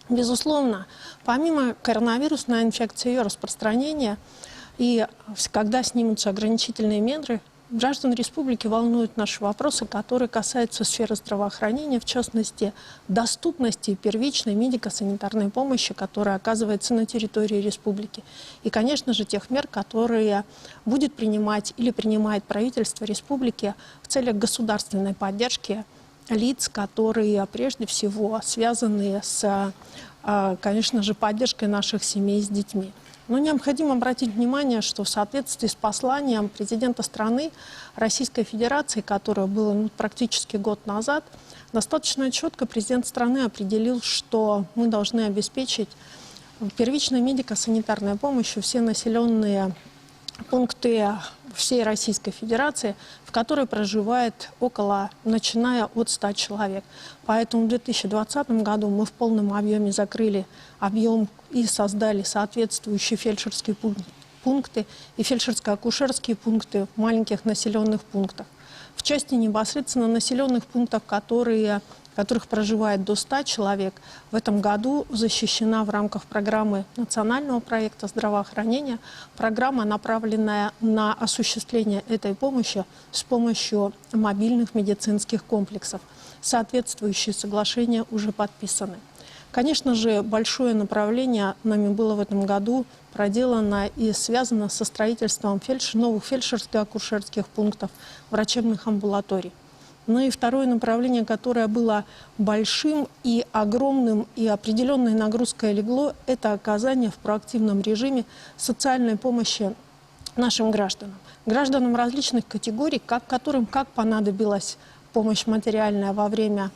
Speaker 8: Безусловно, помимо коронавирусной инфекции и ее распространения, и когда снимутся ограничительные меры, граждан республики волнуют наши вопросы, которые касаются сферы здравоохранения, в частности, доступности первичной медико-санитарной помощи, которая оказывается на территории республики. И, конечно же, тех мер, которые будет принимать или принимает правительство республики в целях государственной поддержки лиц, которые прежде всего связаны с, конечно же, поддержкой наших семей с детьми. Но необходимо обратить внимание, что в соответствии с посланием президента страны Российской Федерации, которое было практически год назад, достаточно четко президент страны определил, что мы должны обеспечить первичной медико-санитарной помощью все населенные пункты всей Российской Федерации, в которой проживает начиная от 100 человек. Поэтому в 2020 году мы в полном объеме закрыли объем и создали соответствующие фельдшерские пункты и фельдшерско-акушерские пункты в маленьких населенных пунктах. В части непосредственно населенных пунктов, в которых проживает до 100 человек, в этом году защищена в рамках программы национального проекта здравоохранения, программа, направленная на осуществление этой помощи с помощью мобильных медицинских комплексов. Соответствующие соглашения уже подписаны. Конечно же, большое направление нами было в этом году проделано и связано со строительством новых фельдшерско-акушерских пунктов, врачебных амбулаторий. Ну и второе направление, которое было большим и огромным, и определенной нагрузкой легло, это оказание в проактивном режиме социальной помощи нашим гражданам. Гражданам различных категорий, которым как понадобилась помощь материальная во время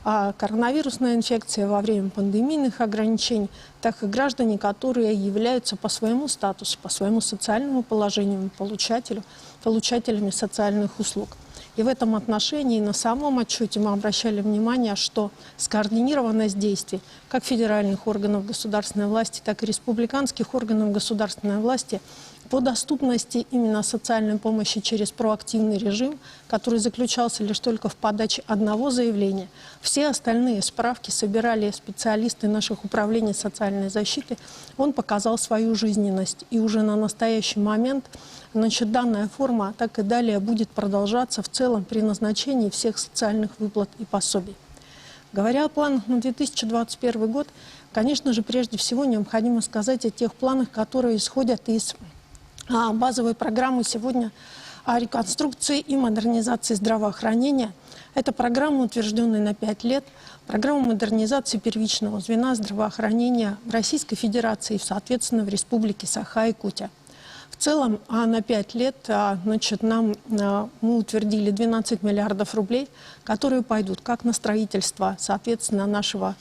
Speaker 8: коронавирусной инфекции, во время пандемийных ограничений, так и граждане, которые являются по своему статусу, по своему социальному положению, получателями социальных услуг. И в этом отношении на самом отчете мы обращали внимание, что скоординированность действий как федеральных органов государственной власти, так и республиканских органов государственной власти по доступности именно социальной помощи через проактивный режим, который заключался лишь только в подаче одного заявления. Все остальные справки собирали специалисты наших управлений социальной защиты. Он показал свою жизненность. И уже на настоящий момент данная форма так и далее будет продолжаться в целом при назначении всех социальных выплат и пособий. Говоря о планах на 2021 год, конечно же, прежде всего необходимо сказать о тех планах, которые исходят из базовой программы сегодня о реконструкции и модернизации здравоохранения. Это программа, утвержденная на 5 лет, программа модернизации первичного звена здравоохранения в Российской Федерации и, соответственно, в Республике Саха-Якутия. В целом на 5 лет мы утвердили 12 миллиардов рублей, которые пойдут как на строительство, соответственно, нашего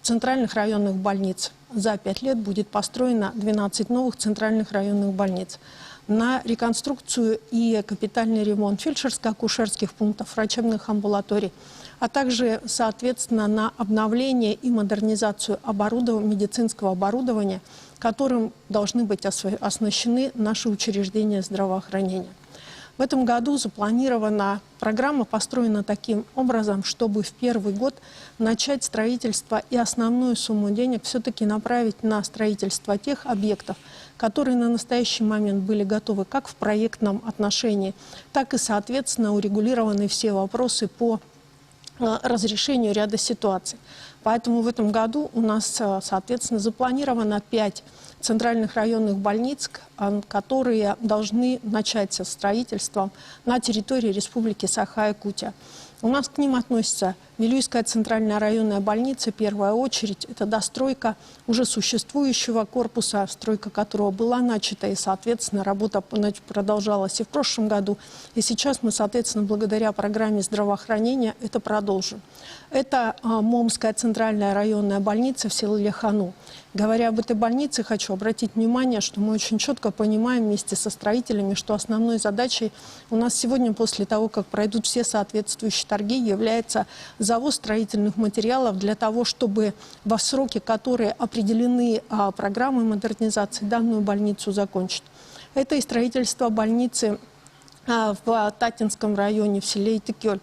Speaker 8: центральных районных больниц. За 5 лет будет построено 12 новых центральных районных больниц. На реконструкцию и капитальный ремонт фельдшерско-акушерских пунктов, врачебных амбулаторий, а также, соответственно, на обновление и модернизацию медицинского оборудования, которым должны быть оснащены наши учреждения здравоохранения. В этом году запланирована программа, построена таким образом, чтобы в первый год начать строительство и основную сумму денег все-таки направить на строительство тех объектов, которые на настоящий момент были готовы как в проектном отношении, так и, соответственно, урегулированы все вопросы по разрешению ряда ситуаций. Поэтому в этом году у нас, соответственно, запланировано 5 центральных районных больниц, которые должны начать со строительством на территории Республики Саха-Якутия. У нас к ним относится Вилюйская центральная районная больница, в первую очередь. Это достройка уже существующего корпуса, стройка которого была начата, и, соответственно, работа продолжалась и в прошлом году. И сейчас мы, соответственно, благодаря программе здравоохранения это продолжим. Это Момская центральная районная больница в селе Лехану. Говоря об этой больнице, хочу обратить внимание, что мы очень четко понимаем вместе со строителями, что основной задачей у нас сегодня, после того, как пройдут все соответствующие торги, является завоз строительных материалов для того, чтобы во сроки, которые определены программой модернизации, данную больницу закончить. Это и строительство больницы в Татинском районе, в селе Итыкёль.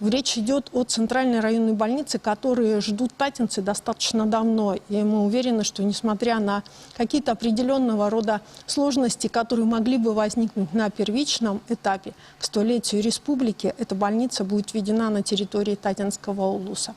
Speaker 8: Речь идет о центральной районной больнице, которые ждут татинцы достаточно давно. И мы уверены, что несмотря на какие-то определенного рода сложности, которые могли бы возникнуть на первичном этапе, к 100-летию республики, эта больница будет введена на территории Татинского улуса.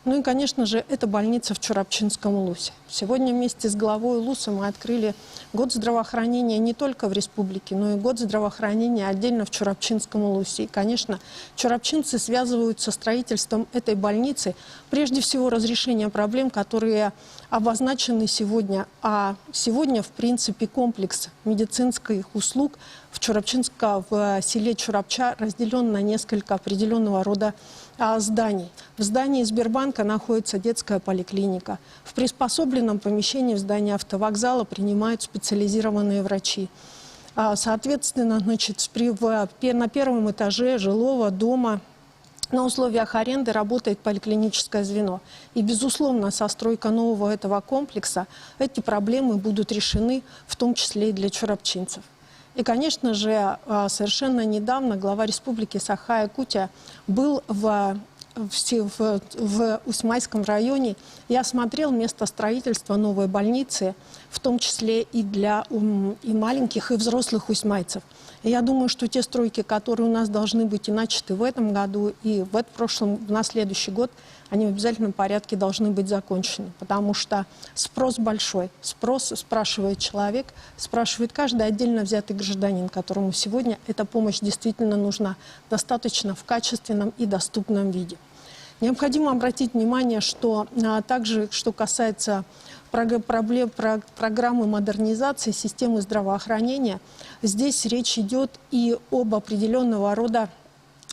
Speaker 8: Ну и, конечно же, это больница в Чурапчинском улусе. Сегодня вместе с главой улуса мы открыли год здравоохранения не только в республике, но и год здравоохранения отдельно в Чурапчинском улусе. И, конечно, чурапчинцы связывают со строительством этой больницы прежде всего разрешение проблем, которые обозначены сегодня. А сегодня, в принципе, комплекс медицинских услуг в селе Чурапча разделен на несколько определенного рода зданий. В здании Сбербанка находится детская поликлиника. В приспособленном помещении в здании автовокзала принимают специализированные врачи. Соответственно, на первом этаже жилого дома на условиях аренды работает поликлиническое звено. И, безусловно, со стройкой нового этого комплекса эти проблемы будут решены, в том числе и для чурапчинцев. И, конечно же, совершенно недавно глава Республики Саха-Якутия был в Усмайском районе и осмотрел место строительства новой больницы, в том числе и для и маленьких, и взрослых усмайцев. И я думаю, что те стройки, которые у нас должны быть и начаты в этом году, и на следующий год, они в обязательном порядке должны быть закончены, потому что спрос большой. Спрос спрашивает человек, спрашивает каждый отдельно взятый гражданин, которому сегодня эта помощь действительно нужна, достаточно в качественном и доступном виде. Необходимо обратить внимание, что также, что касается проблем программы модернизации системы здравоохранения, здесь речь идет и об определенного рода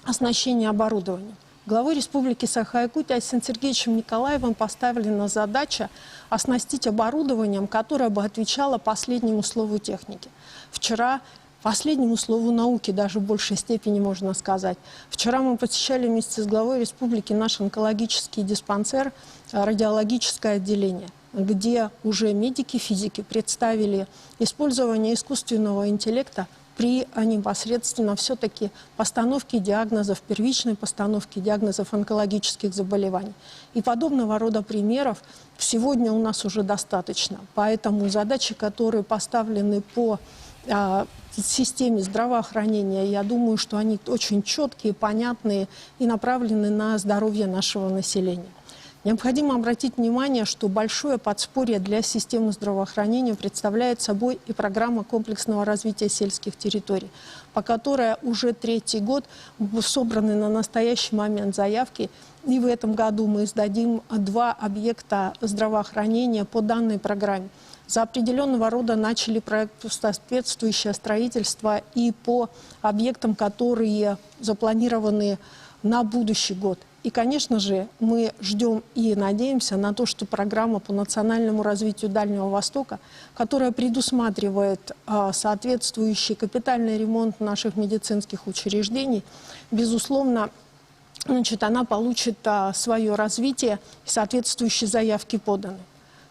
Speaker 8: оснащении оборудованием. Главой Республики Саха-Якутия Арсением Сергеевичем Николаевым поставлена задача оснастить оборудованием, которое бы отвечало последнему слову техники. Вчера последнему слову науки, даже в большей степени можно сказать. Вчера мы посещали вместе с главой республики наш онкологический диспансер, радиологическое отделение, где уже медики-физики представили использование искусственного интеллекта при непосредственно все-таки постановке диагнозов, первичной постановке диагнозов онкологических заболеваний. И подобного рода примеров сегодня у нас уже достаточно. Поэтому задачи, которые поставлены по системе здравоохранения, я думаю, что они очень четкие, понятные и направлены на здоровье нашего населения. Необходимо обратить внимание, что большое подспорье для системы здравоохранения представляет собой и программа комплексного развития сельских территорий, по которой уже 3-й год собраны на настоящий момент заявки. И в этом году мы сдадим 2 объекта здравоохранения по данной программе. За определенного рода начали соответствующее строительство и по объектам, которые запланированы на будущий год. И, конечно же, мы ждем и надеемся на то, что программа по национальному развитию Дальнего Востока, которая предусматривает соответствующий капитальный ремонт наших медицинских учреждений, безусловно, она получит свое развитие, и соответствующие заявки поданы.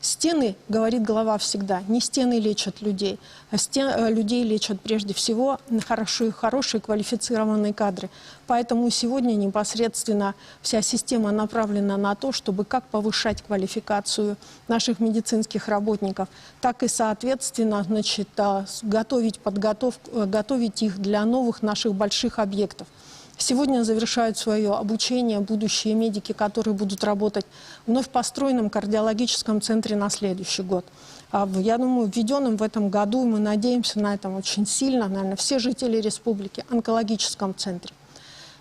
Speaker 8: Стены, говорит глава всегда, не стены лечат людей, а людей лечат прежде всего хорошие квалифицированные кадры. Поэтому сегодня непосредственно вся система направлена на то, чтобы как повышать квалификацию наших медицинских работников, так и, соответственно, готовить их для новых наших больших объектов. Сегодня завершают свое обучение будущие медики, которые будут работать в вновь построенном кардиологическом центре на следующий год. Я думаю, введенным в этом году, мы надеемся на этом очень сильно, наверное, все жители республики, онкологическом центре.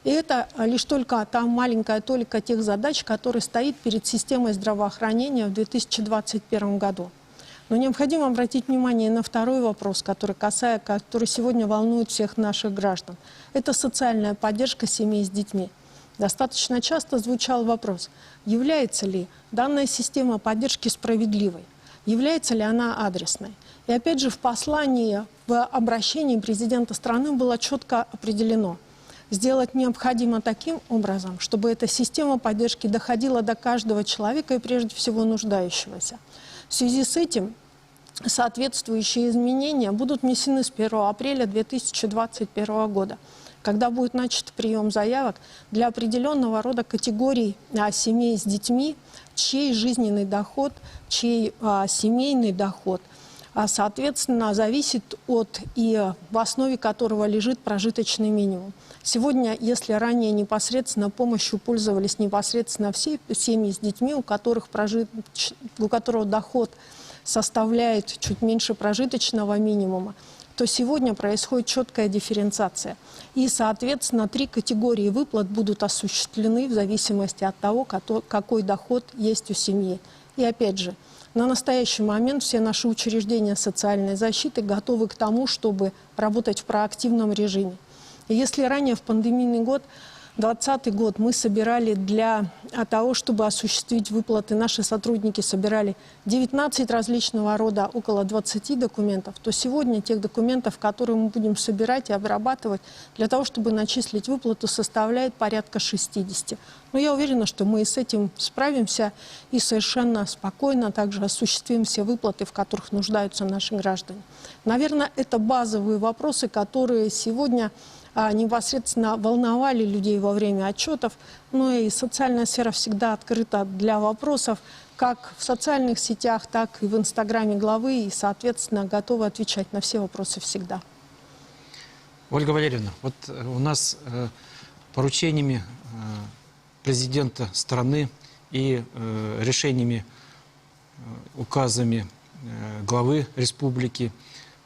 Speaker 8: И это лишь только та маленькая толика тех задач, которые стоит перед системой здравоохранения в 2021 году. Но необходимо обратить внимание на второй вопрос, который сегодня волнует всех наших граждан. Это социальная поддержка семей с детьми. Достаточно часто звучал вопрос, является ли данная система поддержки справедливой, является ли она адресной. И опять же в послании, в обращении президента страны было четко определено, сделать необходимо таким образом, чтобы эта система поддержки доходила до каждого человека и прежде всего нуждающегося. В связи с этим соответствующие изменения будут внесены с 1 апреля 2021 года, когда будет начат прием заявок для определенного рода категорий семей с детьми, чей жизненный доход, чей семейный доход, соответственно, зависит от и в основе которого лежит прожиточный минимум. Сегодня, если ранее непосредственно помощью пользовались непосредственно все семьи с детьми, у которого доход составляет чуть меньше прожиточного минимума, то сегодня происходит четкая дифференциация. И, соответственно, 3 категории выплат будут осуществлены в зависимости от того, какой доход есть у семьи. И опять же, на настоящий момент все наши учреждения социальной защиты готовы к тому, чтобы работать в проактивном режиме. И если ранее в пандемийный год, 2020 год, мы собирали для того, чтобы осуществить выплаты, наши сотрудники собирали 19 различного рода, около 20 документов, то сегодня тех документов, которые мы будем собирать и обрабатывать для того, чтобы начислить выплату, составляет порядка 60. Но я уверена, что мы с этим справимся и совершенно спокойно также осуществим все выплаты, в которых нуждаются наши граждане. Наверное, это базовые вопросы, которые сегодня непосредственно волновали людей во время отчетов, но и социальная сфера всегда открыта для вопросов, как в социальных сетях, так и в инстаграме главы, и, соответственно, готовы отвечать на все вопросы всегда.
Speaker 2: Ольга Валерьевна, вот у нас поручениями президента страны и решениями, указами главы республики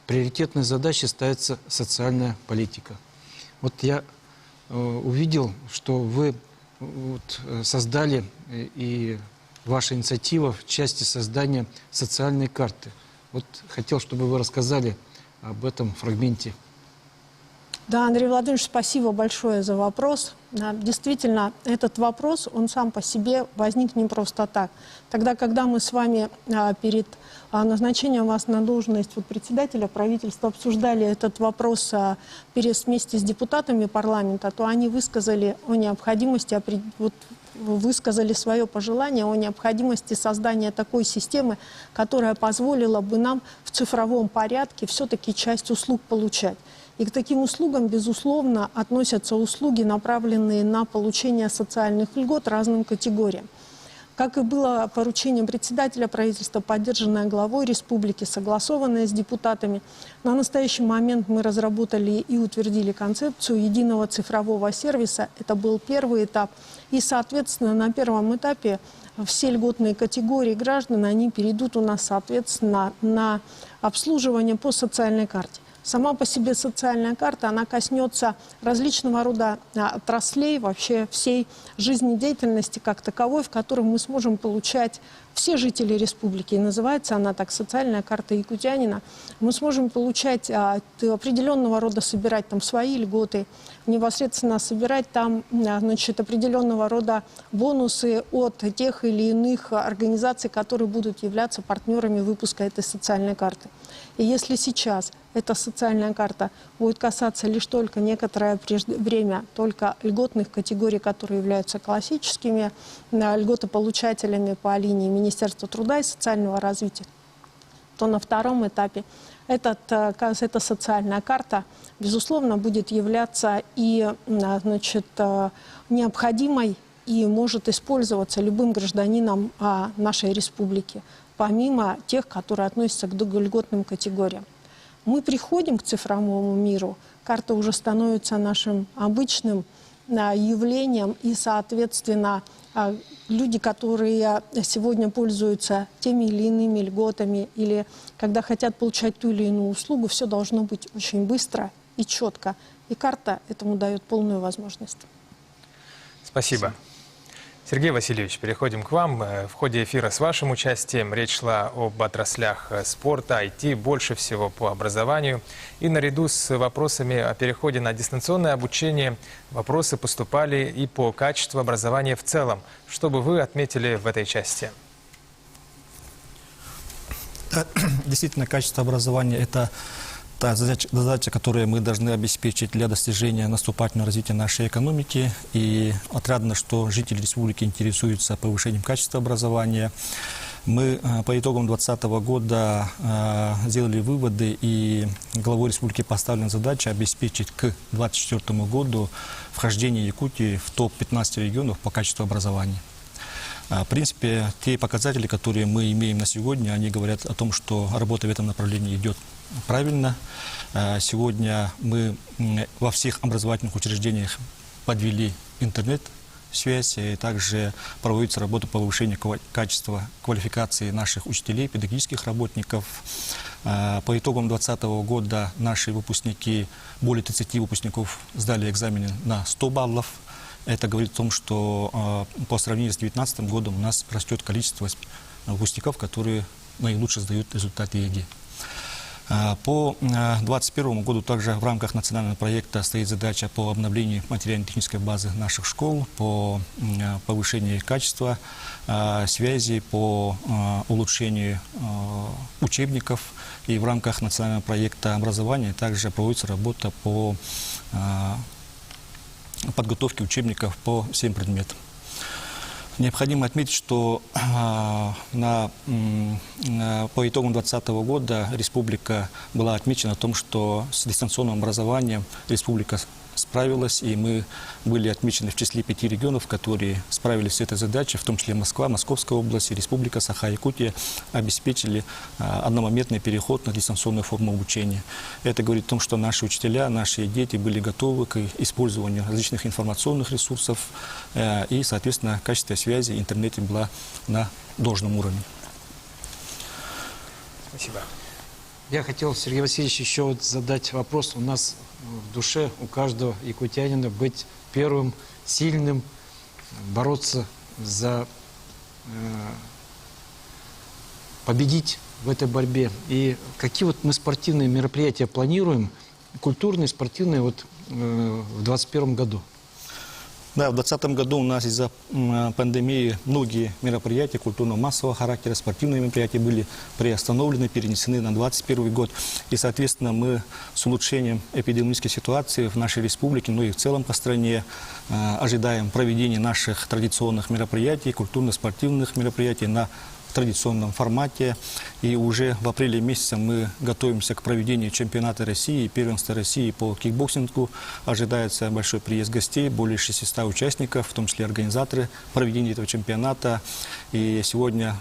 Speaker 2: приоритетной задачей ставится социальная политика. Вот я увидел, что вы создали и ваша инициатива в части создания социальной карты. Вот хотел, чтобы вы рассказали об этом фрагменте.
Speaker 8: Да, Андрей Владимирович, спасибо большое за вопрос. Да, действительно, этот вопрос, он сам по себе возник не просто так. Тогда, когда мы с вами перед назначением вас на должность председателя правительства обсуждали этот вопрос вместе с депутатами парламента, то они высказали о необходимости, высказали свое пожелание о необходимости создания такой системы, которая позволила бы нам в цифровом порядке все-таки часть услуг получать. И к таким услугам, безусловно, относятся услуги, направленные на получение социальных льгот разным категориям. Как и было поручением председателя правительства, поддержанное главой республики, согласованное с депутатами, на настоящий момент мы разработали и утвердили концепцию единого цифрового сервиса. Это был первый этап. И, соответственно, на первом этапе все льготные категории граждан, они перейдут у нас, соответственно, на обслуживание по социальной карте. Сама по себе социальная карта, она коснется различного рода отраслей, вообще всей жизнедеятельности как таковой, в которой мы сможем получать все жители республики. И называется она так «Социальная карта якутянина». Мы сможем получать определенного рода, собирать там свои льготы, непосредственно собирать там, определенного рода бонусы от тех или иных организаций, которые будут являться партнерами выпуска этой социальной карты. И если сейчас эта социальная карта будет касаться лишь только некоторое время только льготных категорий, которые являются классическими льготополучателями по линии Министерства труда и социального развития, то на втором этапе эта социальная карта, безусловно, будет являться и необходимой и может использоваться любым гражданином нашей республики, помимо тех, которые относятся к льготным категориям. Мы приходим к цифровому миру, карта уже становится нашим обычным явлением, и, соответственно, люди, которые сегодня пользуются теми или иными льготами или когда хотят получать ту или иную услугу, все должно быть очень быстро и четко. И карта этому дает полную возможность.
Speaker 1: Спасибо. Сергей Васильевич, переходим к вам. В ходе эфира с вашим участием речь шла об отраслях спорта, IT, больше всего по образованию. И наряду с вопросами о переходе на дистанционное обучение вопросы поступали и по качеству образования в целом. Что бы вы отметили в этой части?
Speaker 5: Действительно, качество образования – это та задача, которую мы должны обеспечить для достижения наступательного развития нашей экономики. И отрадно, что жители республики интересуются повышением качества образования. Мы по итогам 2020 года сделали выводы, и главой республики поставлена задача обеспечить к 2024 году вхождение Якутии в топ-15 регионов по качеству образования. В принципе, те показатели, которые мы имеем на сегодня, они говорят о том, что работа в этом направлении идет правильно. Сегодня мы во всех образовательных учреждениях подвели интернет-связь, и также проводится работа по повышению качества квалификации наших учителей, педагогических работников. По итогам 2020 года наши выпускники, более 30 выпускников сдали экзамены на 100 баллов. Это говорит о том, что по сравнению с 2019 годом у нас растет количество выпускников, которые наилучше сдают результаты ЕГЭ. По 2021 году также в рамках национального проекта стоит задача по обновлению материально-технической базы наших школ, по повышению качества связи, по улучшению учебников. И в рамках национального проекта образования также проводится работа по подготовки учебников по всем предметам. Необходимо отметить, что по итогам 2020 года республика была отмечена о том, что с дистанционным образованием республика справилась, и мы были отмечены в числе 5 регионов, которые справились с этой задачей, в том числе Москва, Московская область, Республика Саха-Якутия обеспечили одномоментный переход на дистанционную форму обучения. Это говорит о том, что наши учителя, наши дети были готовы к использованию различных информационных ресурсов, и, соответственно, качество связи, интернете была на должном уровне.
Speaker 1: Спасибо.
Speaker 2: Я хотел, Сергей Васильевич, еще вот задать вопрос. У нас в душе у каждого якутянина быть первым, сильным, бороться за победить в этой борьбе. И какие вот мы спортивные мероприятия планируем, культурные, спортивные, вот в 2021 году?
Speaker 5: Да, в 2020 году у нас из-за пандемии многие мероприятия культурно-массового характера, спортивные мероприятия были приостановлены, перенесены на 2021 год. И, соответственно, мы с улучшением эпидемиологической ситуации в нашей республике, ну и в целом по стране, ожидаем проведения наших традиционных мероприятий, культурно-спортивных мероприятий на традиционном формате. И уже в апреле месяце мы готовимся к проведению чемпионата России, первенства России по кикбоксингу. Ожидается большой приезд гостей, более 600 участников, в том числе организаторы проведения этого чемпионата. И сегодня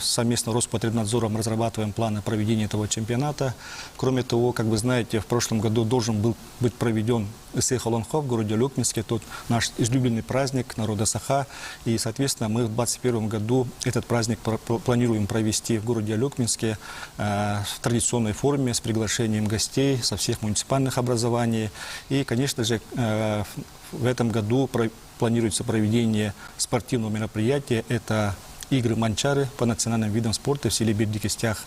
Speaker 5: совместно с Роспотребнадзором разрабатываем планы проведения этого чемпионата. Кроме того, как вы знаете, в прошлом году должен был быть проведен Исай-Холонхо в городе Алёкминске, тот наш излюбленный праздник народа Саха. И, соответственно, мы в 2021 году этот праздник планируем провести в городе Алёкминске в традиционной форме с приглашением гостей со всех муниципальных образований. И, конечно же, в этом году планируется проведение спортивного мероприятия. Это игры манчары по национальным видам спорта в селе Бердикестях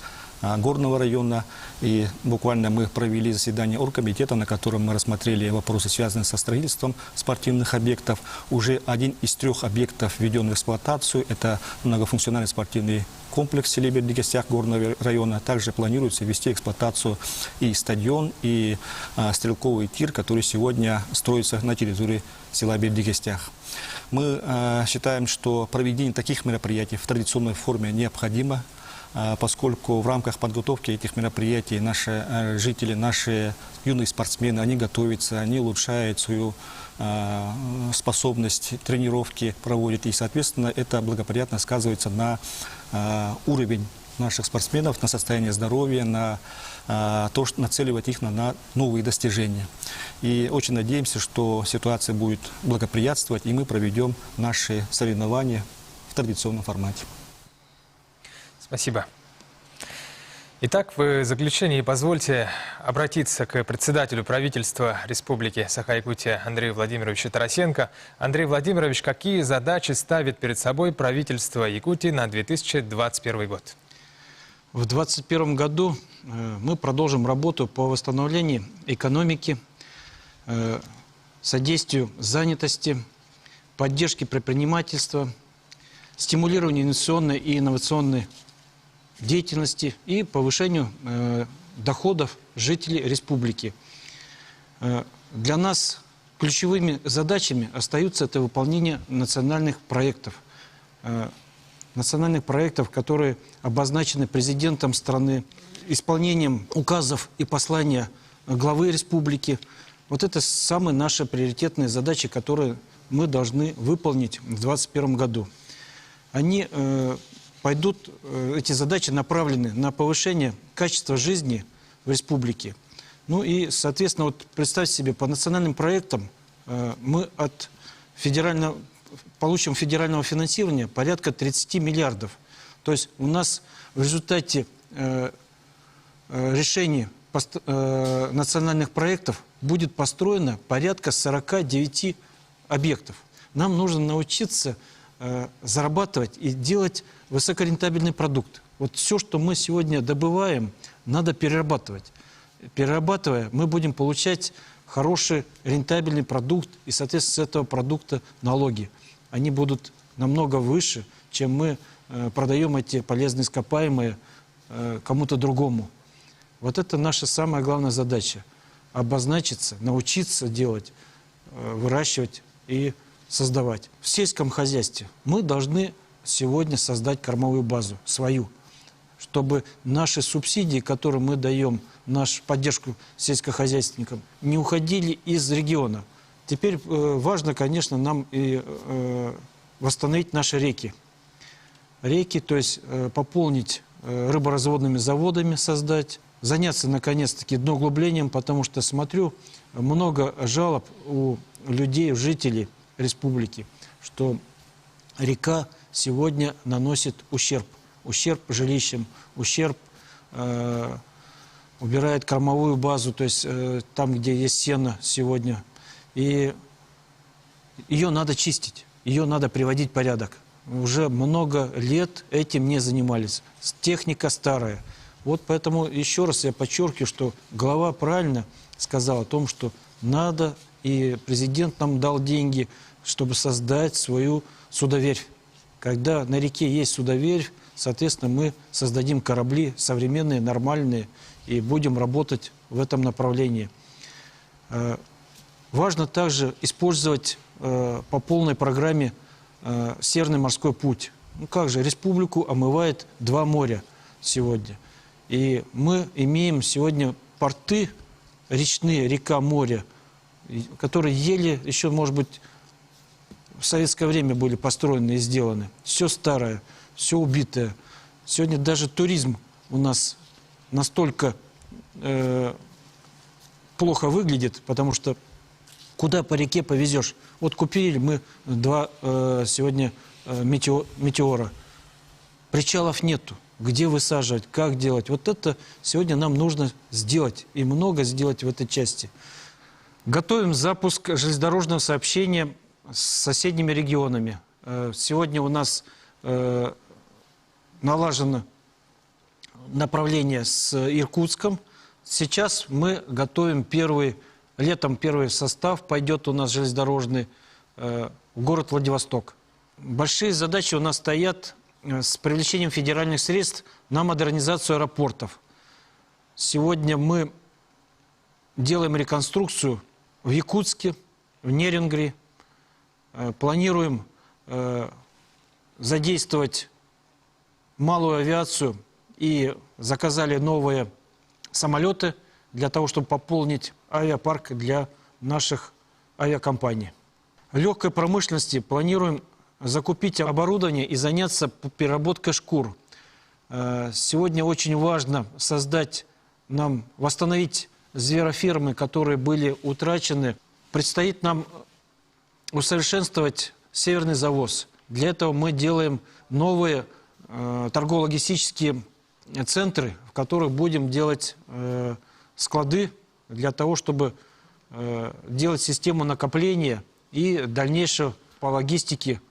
Speaker 5: Горного района. И буквально мы провели заседание оргкомитета, на котором мы рассмотрели вопросы, связанные со строительством спортивных объектов. Уже один из 3 объектов введен в эксплуатацию. Это многофункциональный спортивный комплекс в селе Бердикестях Горного района. Также планируется ввести в эксплуатацию и стадион, и стрелковый тир, который сегодня строится на территории села Бердикестях. Мы считаем, что проведение таких мероприятий в традиционной форме необходимо, поскольку в рамках подготовки этих мероприятий наши жители, наши юные спортсмены, они готовятся, они улучшают свою способность тренировки, проводят. И, соответственно, это благоприятно сказывается на уровень наших спортсменов, на состояние здоровья, на то, что нацеливать их на новые достижения. И очень надеемся, что ситуация будет благоприятствовать, и мы проведем наши соревнования в традиционном формате.
Speaker 1: Спасибо. Итак, в заключении позвольте обратиться к председателю правительства Республики Саха-Якутия Андрею Владимировичу Тарасенко. Андрей Владимирович, какие задачи ставит перед собой правительство Якутии на 2021 год?
Speaker 2: В 2021 году мы продолжим работу по восстановлению экономики, содействию занятости, поддержке предпринимательства, стимулированию инвестиционной и инновационной деятельности и повышению доходов жителей республики. Для нас ключевыми задачами остаются это выполнение национальных проектов, которые обозначены президентом страны, исполнением указов и послания главы республики. Вот это самые наши приоритетные задачи, которые мы должны выполнить в 2021 году. Эти задачи направлены на повышение качества жизни в республике. Ну и, соответственно, вот представьте себе, по национальным проектам мы получим федерального финансирования порядка 30 миллиардов. То есть у нас в результате решений национальных проектов будет построено порядка 49 объектов. Нам нужно научиться зарабатывать и делать высокорентабельный продукт. Вот все, что мы сегодня добываем, надо перерабатывать. Перерабатывая, мы будем получать хороший рентабельный продукт, и, соответственно, с этого продукта налоги. Они будут намного выше, чем мы продаем эти полезные ископаемые кому-то другому. Вот это наша самая главная задача. Обозначиться, научиться делать, выращивать и создавать. В сельском хозяйстве мы должны сегодня создать кормовую базу свою, чтобы наши субсидии, которые мы даем, нашу поддержку сельскохозяйственникам, не уходили из региона. Теперь важно, конечно, нам и восстановить наши реки. Реки, то есть пополнить рыборазводными заводами, создать, заняться, наконец-таки, дноуглублением, потому что, смотрю, много жалоб у людей, у жителей республики, что река сегодня наносит ущерб. Ущерб жилищам, ущерб убирает кормовую базу, то есть там, где есть сено сегодня. И ее надо чистить, ее надо приводить в порядок. Уже много лет этим не занимались. Техника старая. Вот поэтому еще раз я подчеркиваю, что глава правильно сказал о том, что надо, и президент нам дал деньги, чтобы создать свою судоверфь. Когда на реке есть судоверфь, соответственно, мы создадим корабли современные, нормальные, и будем работать в этом направлении. Важно также использовать по полной программе Северный морской путь. Ну как же, республику омывает 2 моря сегодня. И мы имеем сегодня порты речные, река, море, которые еле еще, может быть, в советское время были построены и сделаны. Все старое, все убитое. Сегодня даже туризм у нас настолько плохо выглядит, потому что куда по реке повезешь? Вот купили мы 2 сегодня метеора. Причалов нету. Где высаживать, как делать? Вот это сегодня нам нужно сделать. И много сделать в этой части. Готовим запуск железнодорожного сообщения с соседними регионами. Сегодня у нас налажено направление с Иркутском. Сейчас мы готовим летом первый состав, пойдет у нас железнодорожный в город Владивосток. Большие задачи у нас стоят с привлечением федеральных средств на модернизацию аэропортов. Сегодня мы делаем реконструкцию в Якутске, в Нерюнгри. Планируем задействовать малую авиацию и заказали новые самолеты для того, чтобы пополнить авиапарк для наших авиакомпаний. В легкой промышленности планируем закупить оборудование и заняться переработкой шкур. Сегодня очень важно восстановить зверофермы, которые были утрачены. Предстоит нам усовершенствовать северный завоз. Для этого мы делаем новые торгово-логистические центры, в которых будем делать склады для того, чтобы делать систему накопления и дальнейшего по логистике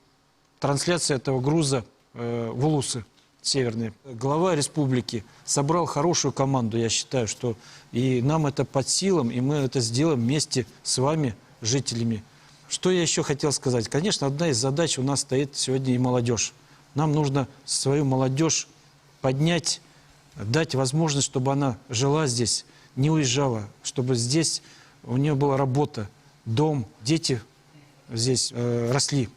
Speaker 2: трансляции этого груза в улусы северные. Глава республики собрал хорошую команду, я считаю, что и нам это под силам, и мы это сделаем вместе с вами, жителями. Что я еще хотел сказать? Конечно, одна из задач у нас стоит сегодня и молодежь. Нам нужно свою молодежь поднять, дать возможность, чтобы она жила здесь, не уезжала, чтобы здесь у нее была работа, дом, дети здесь росли.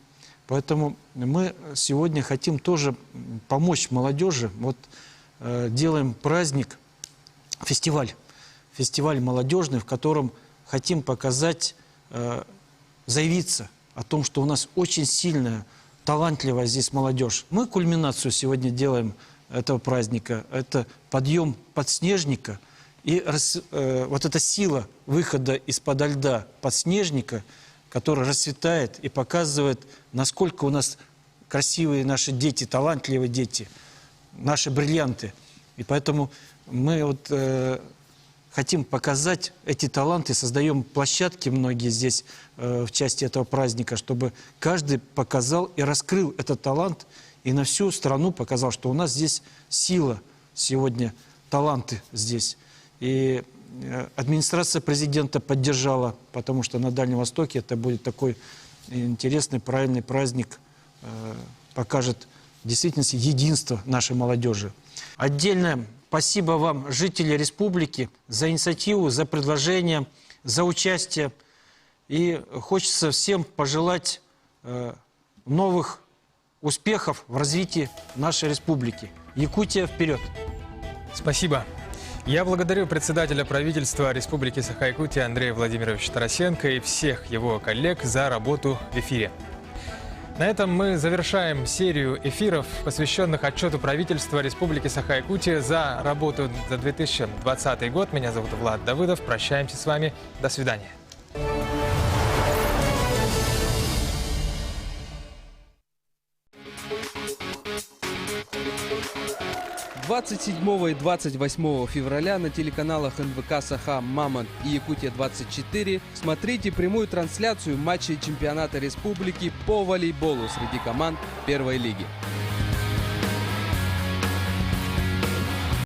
Speaker 2: Поэтому мы сегодня хотим тоже помочь молодежи. Вот делаем праздник, фестиваль молодежный, в котором хотим показать, заявиться о том, что у нас очень сильная, талантливая здесь молодежь. Мы кульминацию сегодня делаем этого праздника. Это подъем подснежника. И вот эта сила выхода из-под льда подснежника, который расцветает и показывает, насколько у нас красивые наши дети, талантливые дети, наши бриллианты. И поэтому мы вот хотим показать эти таланты, создаем площадки многие здесь в части этого праздника, чтобы каждый показал и раскрыл этот талант, и на всю страну показал, что у нас здесь сила сегодня, таланты здесь. И администрация президента поддержала, потому что на Дальнем Востоке это будет такой интересный, правильный праздник, покажет в действительности единство нашей молодежи. Отдельное спасибо вам, жители республики, за инициативу, за предложение, за участие. И хочется всем пожелать новых успехов в развитии нашей республики. Якутия вперед!
Speaker 1: Спасибо. Я благодарю председателя правительства Республики Саха-Якутия Андрея Владимировича Тарасенко и всех его коллег за работу в эфире. На этом мы завершаем серию эфиров, посвященных отчету правительства Республики Саха-Якутия за работу за 2020 год. Меня зовут Влад Давыдов. Прощаемся с вами. До свидания.
Speaker 9: 27 и 28 февраля на телеканалах НВК «Саха», «Мамонт» и «Якутия-24» смотрите прямую трансляцию матчей чемпионата республики по волейболу среди команд первой лиги.